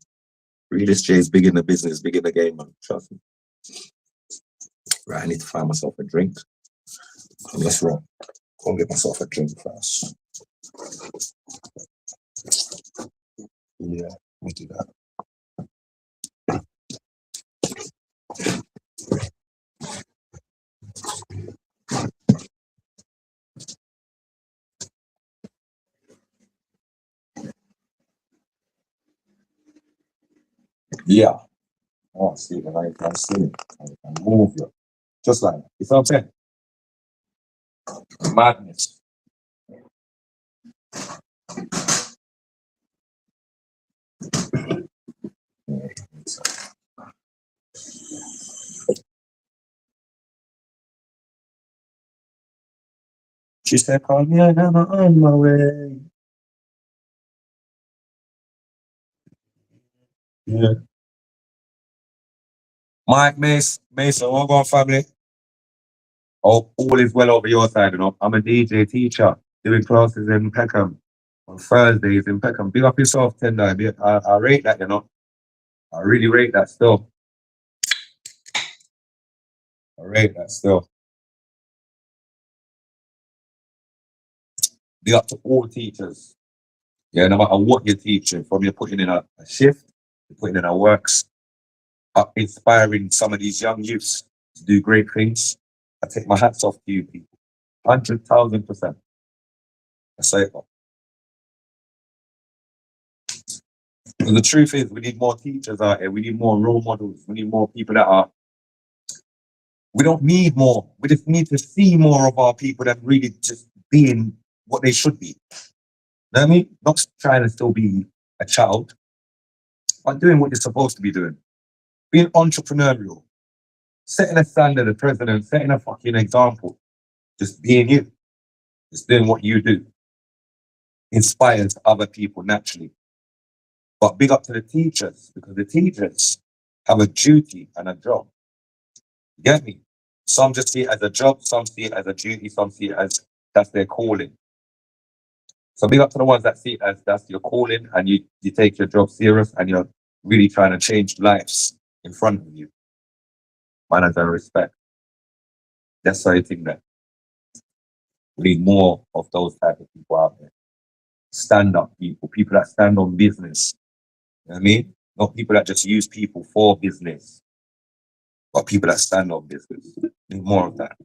Really straight is big in the business, big in the game, man. Trust me. Right, I need to find myself a drink. Let's roll. Go and get myself a drink first. Yeah, we'll do that. Yeah. Oh, see, and I can see it. I can move you. Just like that. It's okay. Madness. She said, "Call me, I'm on my way." Yeah. Mike Mason, what going family? Oh, all is well over your side, you know. I'm a DJ teacher doing classes in Peckham on Thursdays in Peckham. Big up yourself, Tender. I rate that, you know. I really rate that still. I rate that still. Big up to all teachers. Yeah, no matter what you're teaching, from you're putting in a shift, you're putting in a works, inspiring some of these young youths to do great things. I take my hats off to you people. 100,000%. I say it. But the truth is, we need more teachers out here. We need more role models. We need more people that are. We don't need more. We just need to see more of our people that really just being what they should be. You know what I mean? Not trying to still be a child, but doing what you're supposed to be doing. Being entrepreneurial, setting a standard, a precedent, setting a fucking example. Just being you. Just doing what you do. Inspires other people naturally. But big up to the teachers, because the teachers have a duty and a job. You get me? Some just see it as a job, some see it as a duty, some see it as that's their calling. So big up to the ones that see it as that's your calling and you take your job serious and you're really trying to change lives in front of you. Manners and respect. That's the thing that we need more of those type of people out there. Stand up people, people that stand on business. You know what I mean? Not people that just use people for business, but people that stand on business. Need more of that.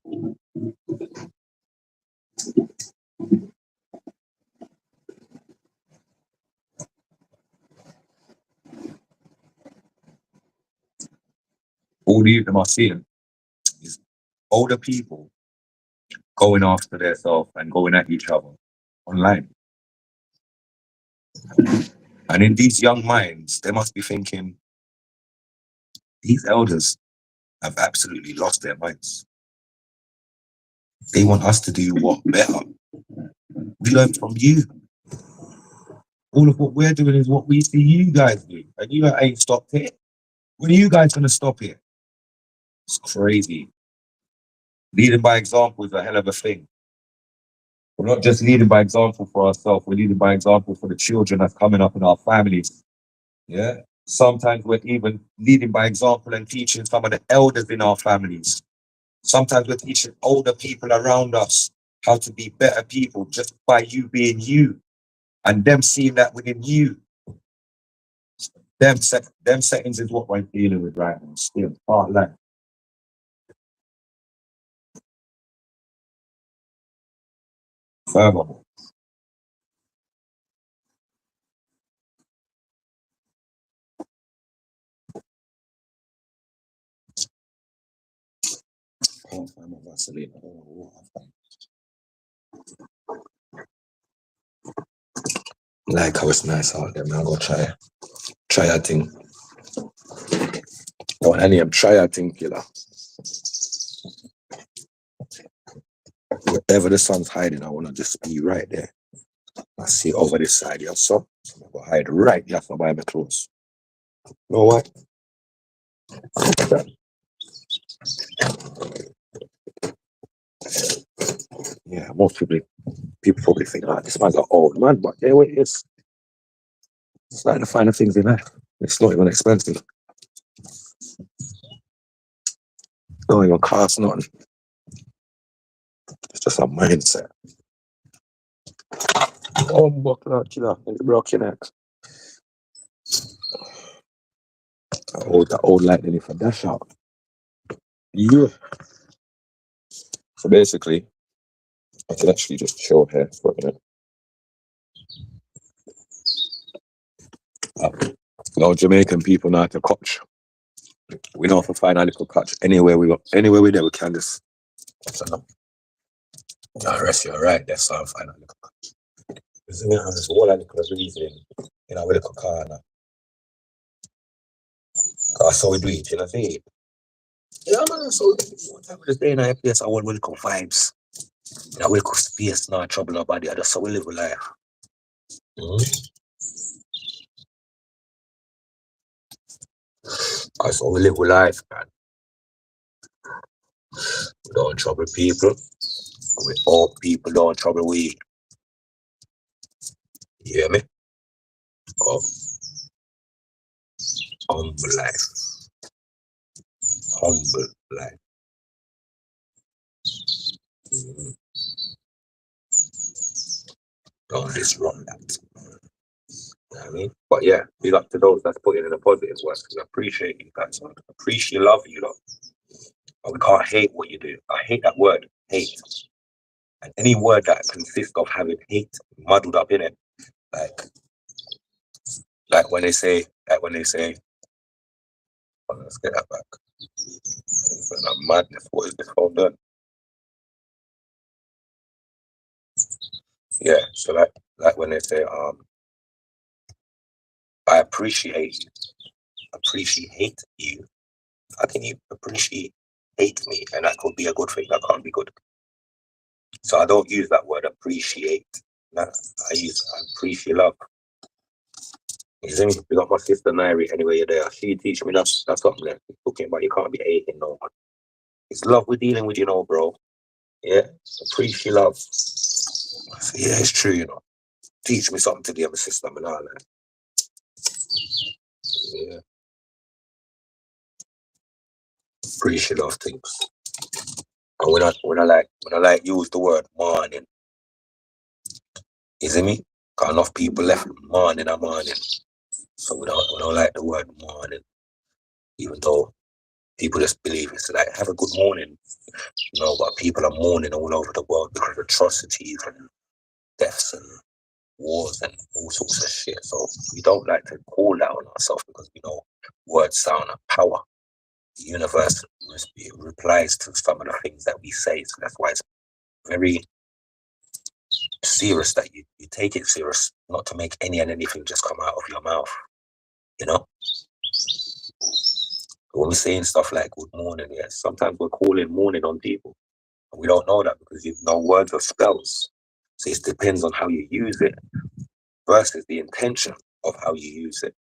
All the youth them are seeing is older people going after themselves and going at each other online. And in these young minds, they must be thinking, these elders have absolutely lost their minds. They want us to do what better. We learn from you. All of what we're doing is what we see you guys do. And you ain't stopped here. When are you guys going to stop here? It's crazy. Leading by example is a hell of a thing. We're not just leading by example for ourselves, we're leading by example for the children that's coming up in our families. Yeah. Sometimes we're even leading by example and teaching some of the elders in our families. Sometimes we're teaching older people around us how to be better people just by you being you and them seeing that within you. Them settings is what we're dealing with right now. Still, part of life. Furthermore, can't find my Vaseline. I don't know what I've done. Like how it's nice out there, man. Go try a thing. Oh, any try a thing, killer. Wherever the sun's hiding, I wanna just be right there. I see over this side, yeah, so I'm gonna hide right there for by my clothes. You know what? Yeah, most people probably think, this man's an old man, but there it is. It's like the finer things in life. It's not even expensive. Don't even cost nothing. It's just a mindset. Oh, buckle out, killer. And you broke your neck. The old lightning for dash out. Yeah. So basically, I can actually just show here for a minute. Now Jamaican people know how to catch. We know if we find a little catch anywhere we go, anywhere we there, we can just rest you right there, so I'm find a little catch. There's all a little reason in our little corner. That's how we do it, you know, see? Yeah, man, so what time we stay in our place, I want welcome vibes. In a welcome space, no trouble, nobody. That's how we live life. That's how we live life, man. We don't trouble people. We all people don't trouble we. You hear me? Oh. Humble life. Humble life. Don't disrupt that. You know what I mean? But yeah, big up to those that's putting in a positive work, because I appreciate you guys. I appreciate love you lot. But we can't hate what you do. I hate that word, hate. And any word that consists of having hate muddled up in it, like when they say, oh, let's get that back. It's like madness. What is this phone done? Yeah, so like when they say, I appreciate you. How can you appreciate me? And that could be a good thing, that can't be good. So I don't use that word appreciate. Nah, I appreciate love. You see me? We got my sister Nairi anyway you're there. She teach me that's something that talking about. You can't be hating no one. It's love we're dealing with, you know, bro. Yeah. Appreciate love. I say, yeah, it's true, you know. Teach me something to the other system and all that. Yeah. Appreciate love things. And when I like use the word morning. You see me? Got enough people left morning. So we don't like the word morning. Even though people just believe it's like have a good morning. You know, but people are mourning all over the world because of atrocities and deaths and wars and all sorts of shit. So we don't like to call that on ourselves because we know words sound of power. The universe replies to some of the things that we say. So that's why it's very serious that you take it serious, not to make any and anything just come out of your mouth. You know? When we're saying stuff like good morning, yes, sometimes we're calling morning on people. And we don't know that because you know words are spells. So it depends on how you use it versus the intention of how you use it.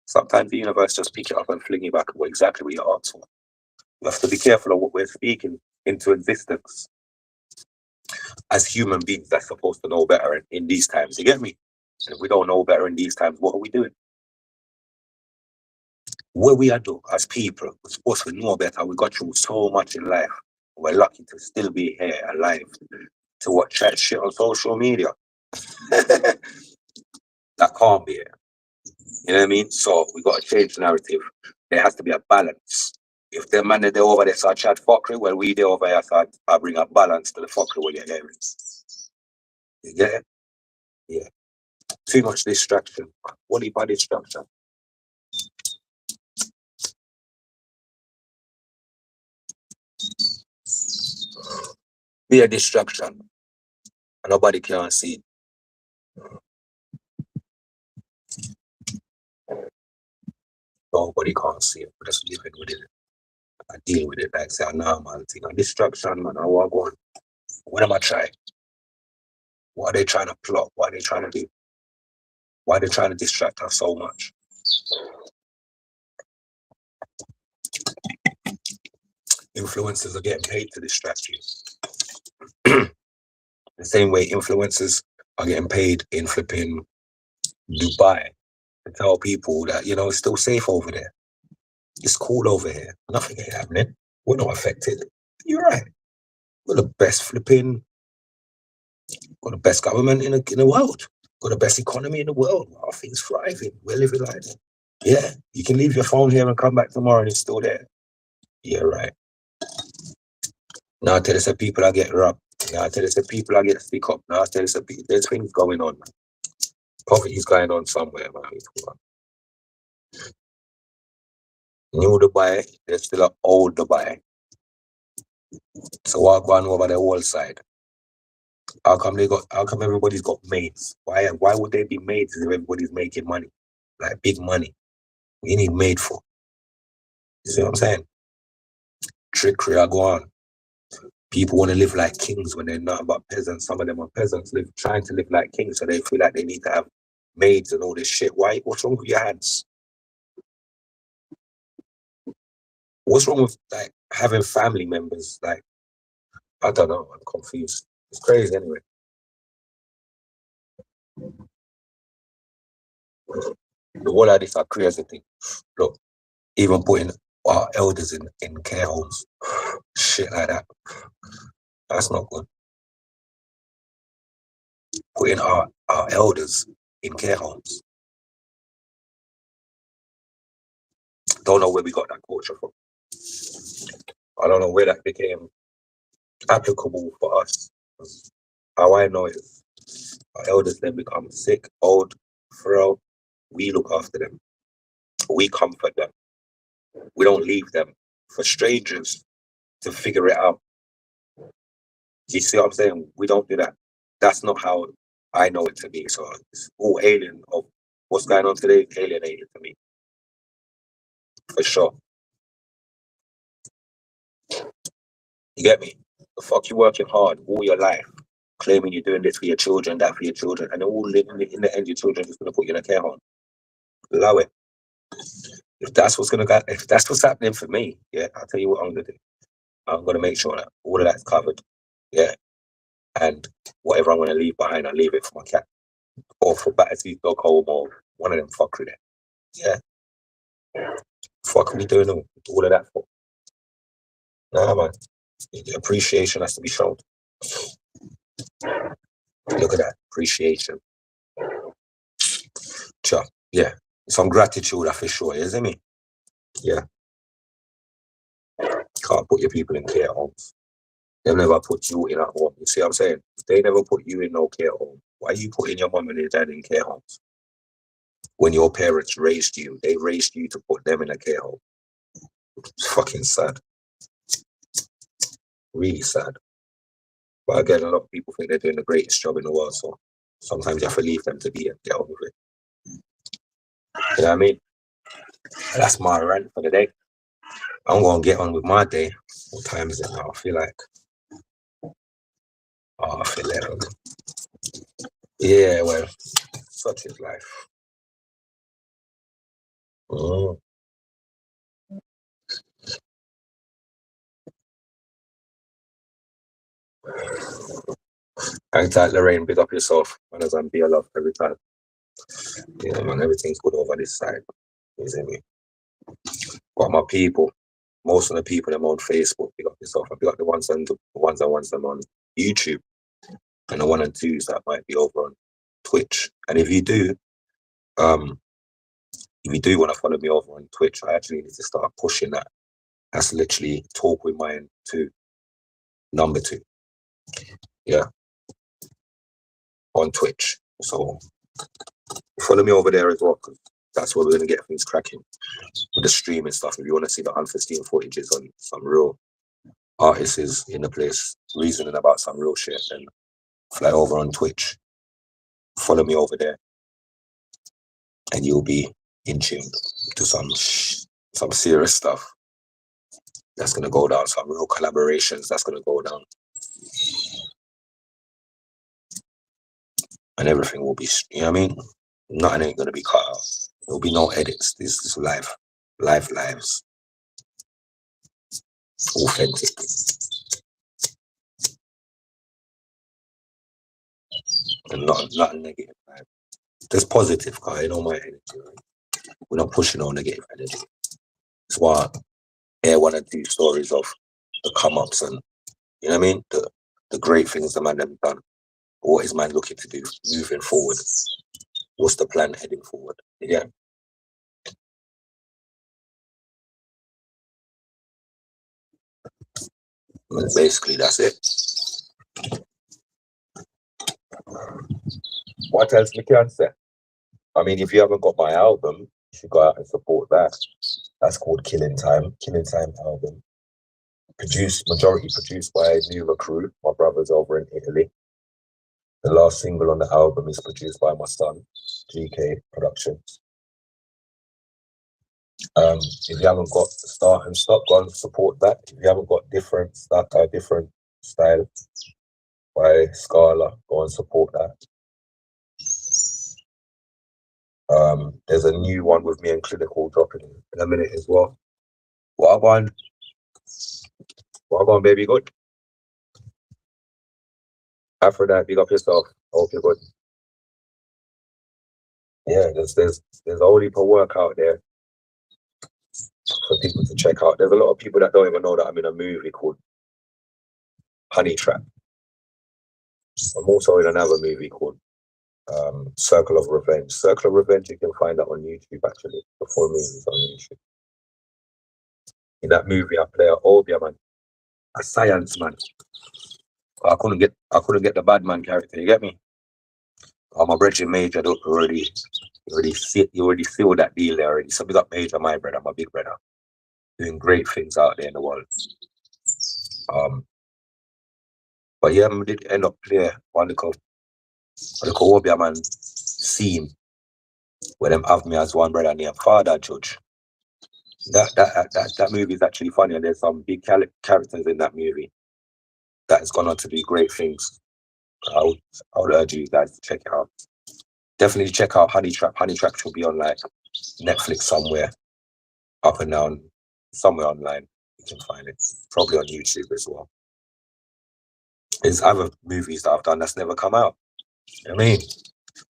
Sometimes the universe just pick it up and fling you back exactly what you asked for. We have to be careful of what we're speaking into existence. As human beings, that's supposed to know better in these times. You get me? And if we don't know better in these times, what are we doing? What we are doing as people, we're supposed to know better. We got through so much in life. We're lucky to still be here alive to watch that shit on social media. That can't be it. You know what I mean? So we got to change the narrative. There has to be a balance. If the man they're over there start chat fuckery, well, we there over here start bring a balance to the fuckery when you're hearing. You get it? Yeah. Too much distraction. What do you by distraction? Be a distraction. And nobody can see it. Nobody can't see it. We're just living with it. I deal with it like say a normal thing. A distraction, man. I walk on. What am I trying? What are they trying to plot? What are they trying to do? Why are they trying to distract us so much? Influencers are getting paid to distract you. The same way influencers are getting paid in flipping Dubai to tell people that, you know, it's still safe over there. It's cool over here. Nothing ain't happening. We're not affected. You're right. We're the best flipping, got the best government in the world. Got the best economy in the world. Our things thriving. We're living like that. Yeah, you can leave your phone here and come back tomorrow and it's still there. Yeah, right. Now I tell you some people I get robbed. Now I tell you some people I get stick up. Now I tell you some people, there's things going on, man. Poverty's going on somewhere, man. New Dubai, there's still an old Dubai. So I'll go on over the whole side. How come everybody's got maids? Why would they be maids if everybody's making money? Like big money. We need maid for. You see what I'm saying? Trickery I go on. People want to live like kings when they're not about peasants. Some of them are peasants trying to live like kings, so they feel like they need to have maids and all this shit. Why? What's wrong with your hands? What's wrong with like having family members? Like, I don't know. I'm confused. It's crazy anyway. The whole of this are crazy thing. Look, even putting our elders in care homes, shit like that. That's not good. Putting our elders in care homes. Don't know where we got that culture from. I don't know where that became applicable for us. How I know is our elders then become sick, old, frail. We look after them. We comfort them. We don't leave them for strangers to figure it out. You see what I'm saying? We don't do that. That's not how I know it to be. So it's all alien of what's going on today is alienated to me. For sure. You get me? The fuck you working hard all your life, claiming you're doing this for your children, that for your children, and all living in the end, your children is gonna put you in a care home. Allow it. If that's what's happening for me, yeah, I'll tell you what I'm gonna do. I'm gonna make sure that all of that's covered. Yeah. And whatever I'm gonna leave behind, I'll leave it for my cat. Or for Battersea's dog home or one of them fuckery there. Yeah. Fuck are we doing all of that for? Nah, man. The appreciation has to be shown. Look at that. Appreciation. Sure. Yeah. Some gratitude for sure, isn't it? Yeah. Can't put your people in care homes. They'll never put you in a home. You see what I'm saying? They never put you in no care home. Why are you putting your mum and your dad in care homes? When your parents raised you, they raised you to put them in a care home. It's fucking sad. Really sad. But again, a lot of people think they're doing the greatest job in the world, so sometimes you have to leave them to be and get on with it. You know what I mean? That's my rant for the day. I'm gonna get on with my day. What time is it now? I feel 11. Yeah, well, such is life. Hang tight, Lorraine, big up yourself. Man, as I'm be a love every time. Yeah, man, everything's good over this side. You see me? But my people, most of the people I'm on Facebook, big up yourself. I big up the ones I'm on YouTube, and the 1 and 2s that might be over on Twitch. And if you do want to follow me over on Twitch, I actually need to start pushing that. That's literally Talk With Mine 2, number 2. Yeah. on Twitch. So follow me over there as well, because that's where we're gonna get things cracking with the stream and stuff. If you want to see the unforeseen footages on some real artists in the place reasoning about some real shit, then fly over on Twitch. Follow me over there, and you'll be in tune to some serious stuff that's gonna go down. Some real collaborations that's gonna go down, and everything will be, you know what I mean? Nothing ain't gonna be cut out. There'll be no edits. This is live lives, authentic, and not negative. Right? There's positive, cause you know my energy. Right? We're not pushing on negative energy. It's why I want to do stories of the come ups and, you know what I mean, the great things the man have done. What is man looking to do moving forward? What's the plan heading forward? Yeah. And basically, that's it. What else we can say? I mean, if you haven't got my album, you should go out and support that. That's called Killing Time album. Majority produced by Nuva Crew, my brothers over in Italy. The last single on the album is produced by my son, GK Productions. If you haven't got Start and Stop, go and support that. If you haven't got different style by Scala, go and support that. There's a new one with me and Clinical dropping in a minute as well. What on, baby, good. After that, big up yourself. Hope you're good. Yeah, there's a whole heap of work out there for people to check out. There's a lot of people that don't even know that I'm in a movie called Honey Trap. I'm also in another movie called Circle of Revenge. Circle of Revenge, you can find that on YouTube actually. The full movie is on YouTube. In that movie, I play an Obia man, a science man. I couldn't get the bad man character. You get me? My brother Major already sealed that deal there already. So big up Major, my brother, my big brother, doing great things out there in the world. But yeah, we did end up playing one little Obia man scene where them have me as one brother named Father Judge. That movie is actually funny, and there's some big characters in that movie that has gone on to do great things. I would urge you guys to check it out. Definitely check out Honey Trap. Honey Trap should be on like Netflix somewhere, up and down, somewhere online. You can find it. Probably on YouTube as well. There's other movies that I've done that's never come out. You know what I mean?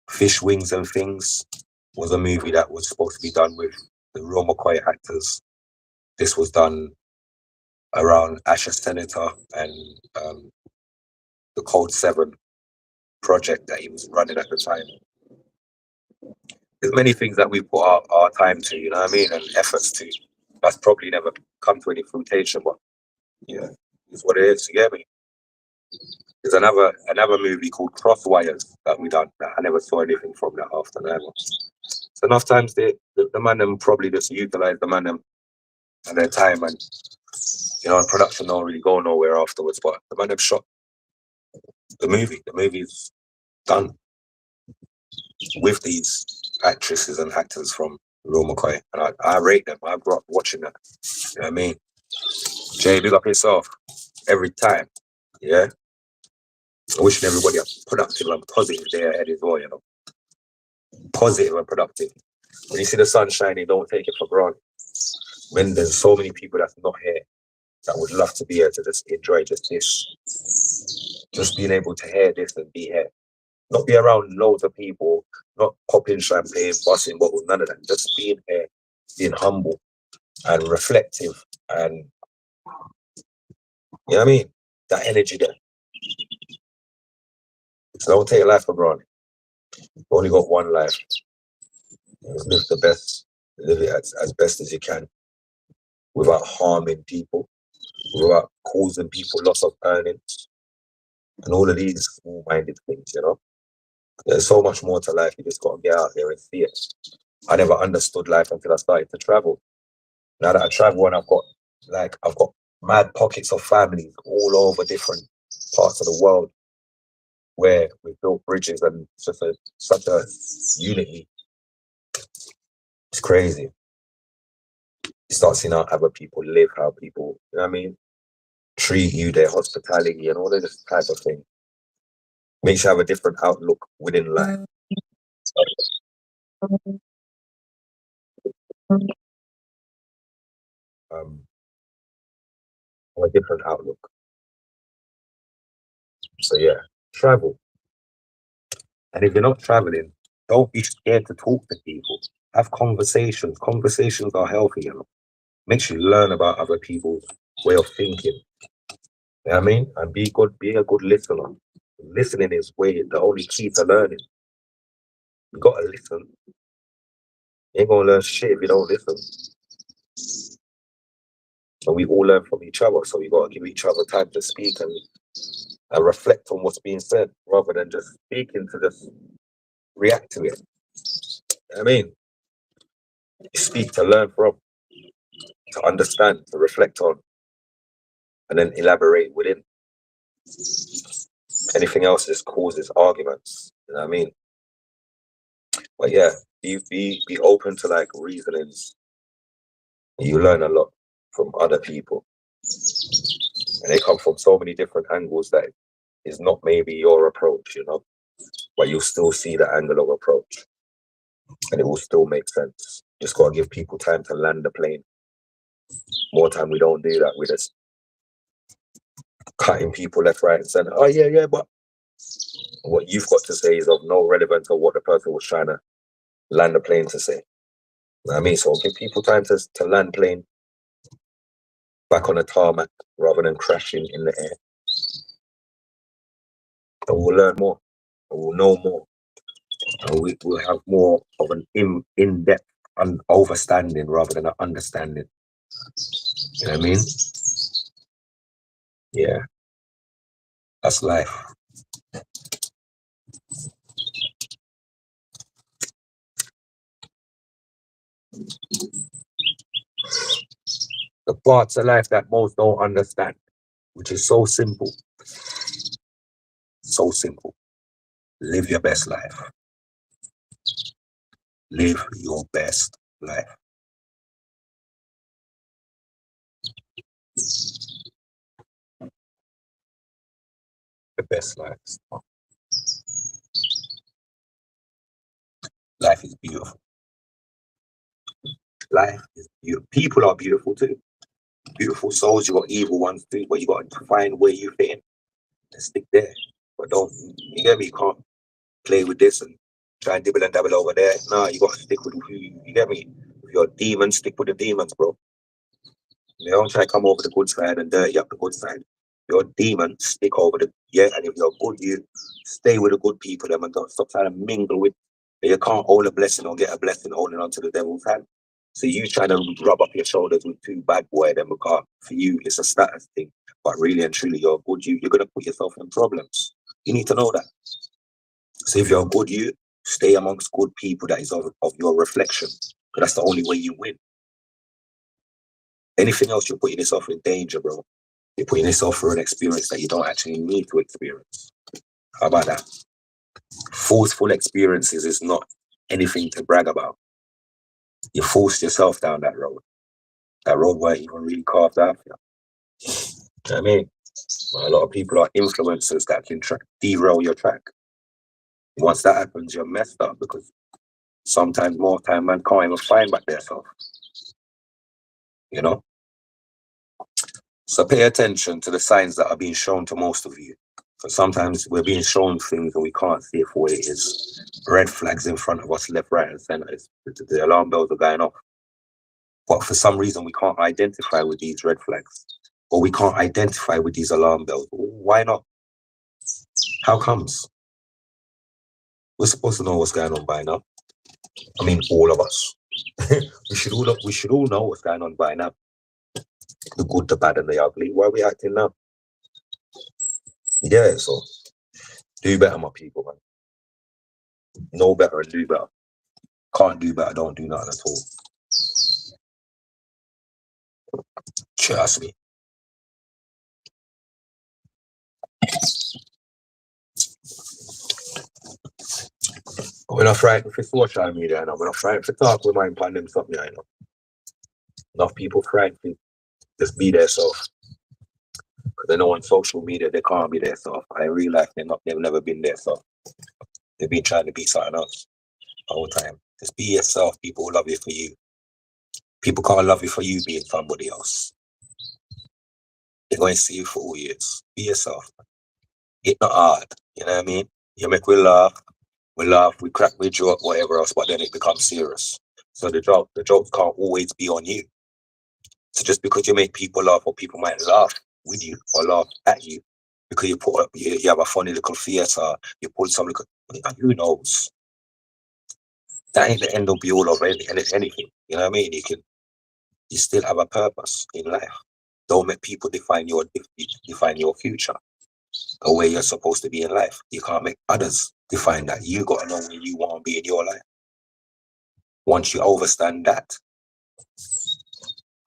Fish, Wings and Things was a movie that was supposed to be done with the Real McCoy actors. This was done around Asher Senator and the Code 7 project that he was running at the time. There's many things that we put our time to, you know what I mean, and efforts to. That's probably never come to any fruition, but yeah, it's what it is, you get me? There's another movie called Crosswires that we done that I never saw anything from that after never. So enough times the man them probably just utilize the man them and their time, and you know, production don't really go nowhere afterwards, but the man them shot the movie's done with these actresses and actors from Real McCoy, and I rate them. I grew up watching that. You know what I mean? Jay, big up yourself every time. Yeah. Wishing everybody a productive and positive day ahead as well, you know. Positive and productive. When you see the sun shining, don't take it for granted. When there's so many people that's not here that would love to be here to just enjoy just this. Just being able to hear this and be here. Not be around loads of people, not popping champagne, busting bottles, none of that. Just being here, being humble and reflective, and you know what I mean? That energy there. So don't take life for granted. You've only got one life. Live it as best as you can, without harming people, without causing people loss of earnings, and all of these small-minded things, you know. There's so much more to life. You just got to get out there and see it. I never understood life until I started to travel. Now that I travel and I've got mad pockets of families all over different parts of the world where we built bridges and such a unity. It's crazy. You start seeing how other people live, how people, you know what I mean, treat you, their hospitality and all of this type of thing. Makes you have a different outlook within life. A different outlook. So yeah, travel. And if you're not traveling, don't be scared to talk to people. Have conversations. Conversations are healthy, you know. Makes you learn about other people's way of thinking. You know what I mean? And be a good listener. Listening is the only key to learning. You gotta listen. You ain't gonna learn shit if you don't listen. And we all learn from each other, so we gotta give each other time to speak and reflect on what's being said rather than just speaking to just react to it. You know what I mean? You speak to learn from, to understand, to reflect on, and then elaborate within. Anything else just causes arguments. You know what I mean? But yeah, be open to like reasonings. You learn a lot from other people, and they come from so many different angles that is not maybe your approach, you know, but you'll still see the angle of approach, and it will still make sense. Just gotta give people time to land the plane. More time we don't do that. We just cutting people left, right, and center. Oh yeah, but what you've got to say is of no relevance of what the person was trying to land the plane to say. You know what I mean? So give people time to land plane back on the tarmac rather than crashing in the air. And we'll learn more. And we'll know more. And we'll have more of an in-depth understanding rather than an understanding. You know what I mean? Yeah. That's life. The parts of life that most don't understand, which is so simple. So simple. Live your best life. Live your best life. The best life. Life is beautiful. Life is beautiful. People are beautiful too. Beautiful souls. You got evil ones too, but you got to find where you fit in and stick there. But don't, you get me? You can't play with this and try and dibble and dabble over there. No, you got to stick with who you get me? If you're a demon, stick with the demons, bro. You don't try to come over the good side and dirty up the good side. You're a demon, stick over and if you're good, you stay with the good people, them and don't stop trying to mingle with. You can't hold a blessing or get a blessing holding on to the devil's hand. So you trying to rub up your shoulders with two bad boy, then because for you it's a status thing, but really and truly you're a good you're gonna put yourself in problems. You need to know that. So if you're a good stay amongst good people that is of your reflection, because that's the only way you win. Anything else, you're putting yourself in danger, bro. You're putting yourself through an experience that you don't actually need to experience. How about that? Forceful experiences is not anything to brag about. You forced yourself down that road. That road weren't even really carved out for you. You know what I mean? A lot of people are influencers that can derail your track. Once that happens, you're messed up because sometimes more time man can't even find back themselves. You know? So pay attention to the signs that are being shown to most of you. Because sometimes we're being shown things and we can't see it for what it is. Red flags in front of us, left, right, and center. The alarm bells are going off. But for some reason, we can't identify with these red flags. Or we can't identify with these alarm bells. Why not? How comes? We're supposed to know what's going on by now. I mean, all of us. we should all know what's going on by now. The good, the bad, and the ugly. Why are we acting now? Yeah, so do better, my people, man. Know better and do better. Can't do better, don't do nothing at all. Trust me. We're not frightened for social media, you know. We're not frightened for talk with mind pan them something, you know. Enough people frightened to just be their self. Because they know on social media they can't be their self. I real life they've never been their self. They've been trying to be something else all the time. Just be yourself, people will love you for you. People can't love you for you being somebody else. They're going to see you for who you is. Be yourself. It's not hard. You know what I mean? You make we laugh, we crack, we joke, whatever else, but then it becomes serious. So the jokes can't always be on you. So just because you make people laugh, or people might laugh with you or laugh at you, because you put up, you have a funny little theatre, you pull some little, who knows? That ain't the end or be all of anything. You know what I mean? You still have a purpose in life. Don't make people define your future, or where you're supposed to be in life. You can't make others define that. You got to know where you want to be in your life. Once you understand that,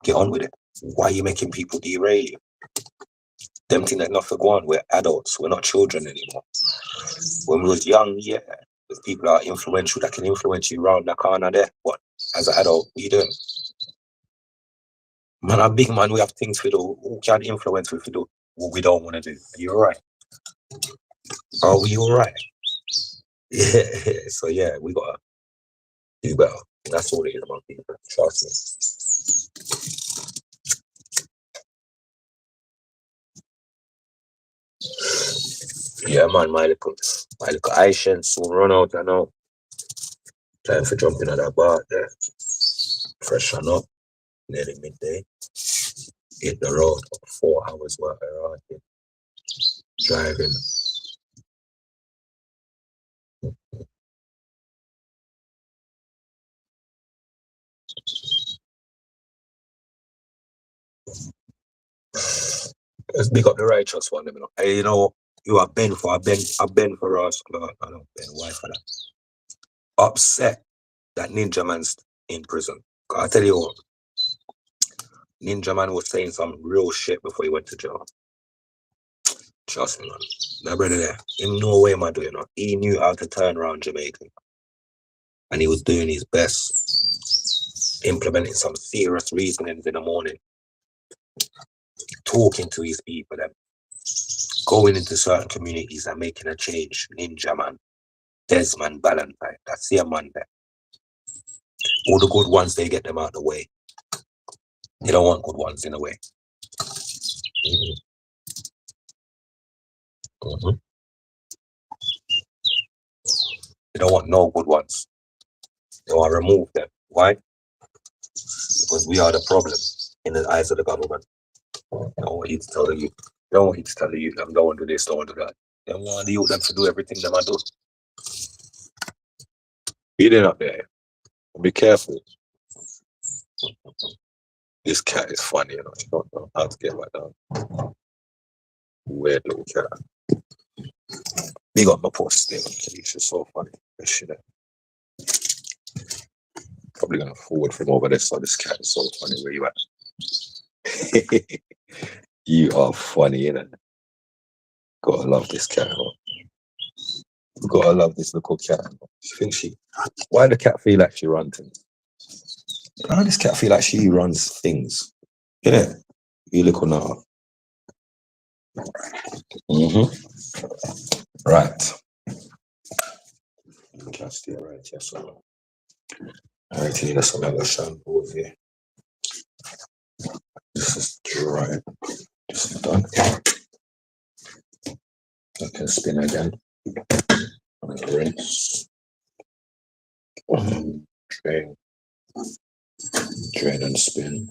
get on with it. Why are you making people derail you? Them things that not for go on. We're adults. We're not children anymore. When we was young, yeah, there's people that are influential that can influence you around that corner there. But as an adult, what are you doing? Man, a big man, we have things to do. Who can influence if we do what we don't want to do? Are you alright? Are we alright? Yeah. So yeah, we gotta do better. That's all it is, man. People. Trust me. Yeah, man, my little Asians will run out, I know. Time for jumping at that bar there. Freshen up. Nearly midday. Hit the road. 4 hours worth of riding. Driving. Let's big up the righteous one, you know. Hey, you know, you are Ben for Ben for us. I don't Ben, why for that? Upset that Ninja Man's in prison. I tell you what, Ninja Man was saying some real shit before he went to jail. Trust me, man. My brother there, in no way am I doing that. He knew how to turn around Jamaica. And he was doing his best, implementing some serious reasonings in the morning, talking to his people, them, going into certain communities and making a change. Ninja Man, Desmond Valentine, that's the man there. All the good ones, they get them out of the way. They don't want good ones in the way. They don't want no good ones. They want to remove them. Why? Because we are the problem in the eyes of the government. They don't want you to tell the youth. They don't want you to tell the youth them don't want to do this, don't want to do that. They want the youth them to do everything them I do. Be there up there. Be careful. This cat is funny, you know. She don't know how to get right down. Weird little cat. Big up my poor still. She's so funny. Probably gonna forward from over there. So this cat is so funny. Where you at? You are funny, you know. Gotta love this cat. Gotta love this little cat. Why the cat feel like she runs things? Why does this cat feel like she runs things? Yeah, you look on now. Right. Cast it right here. So, I need some other shampoo here. This is dry. This is done. I can spin again. Rinse. Drain. Drain and spin.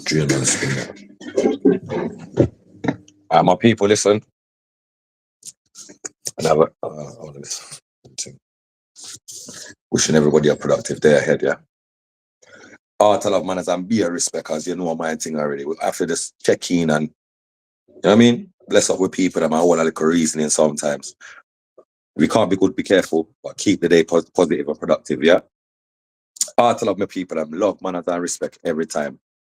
Drain and spin. My people, listen. And have all this thing. Wishing everybody a productive day ahead, yeah. Art of manners and be a respect, as you know my thing already. After this check-in and, you know what I mean? Bless up with people and my own little reasoning sometimes. We can't be good, be careful, but keep the day positive and productive, yeah? To love my people, love, manners, and respect every time.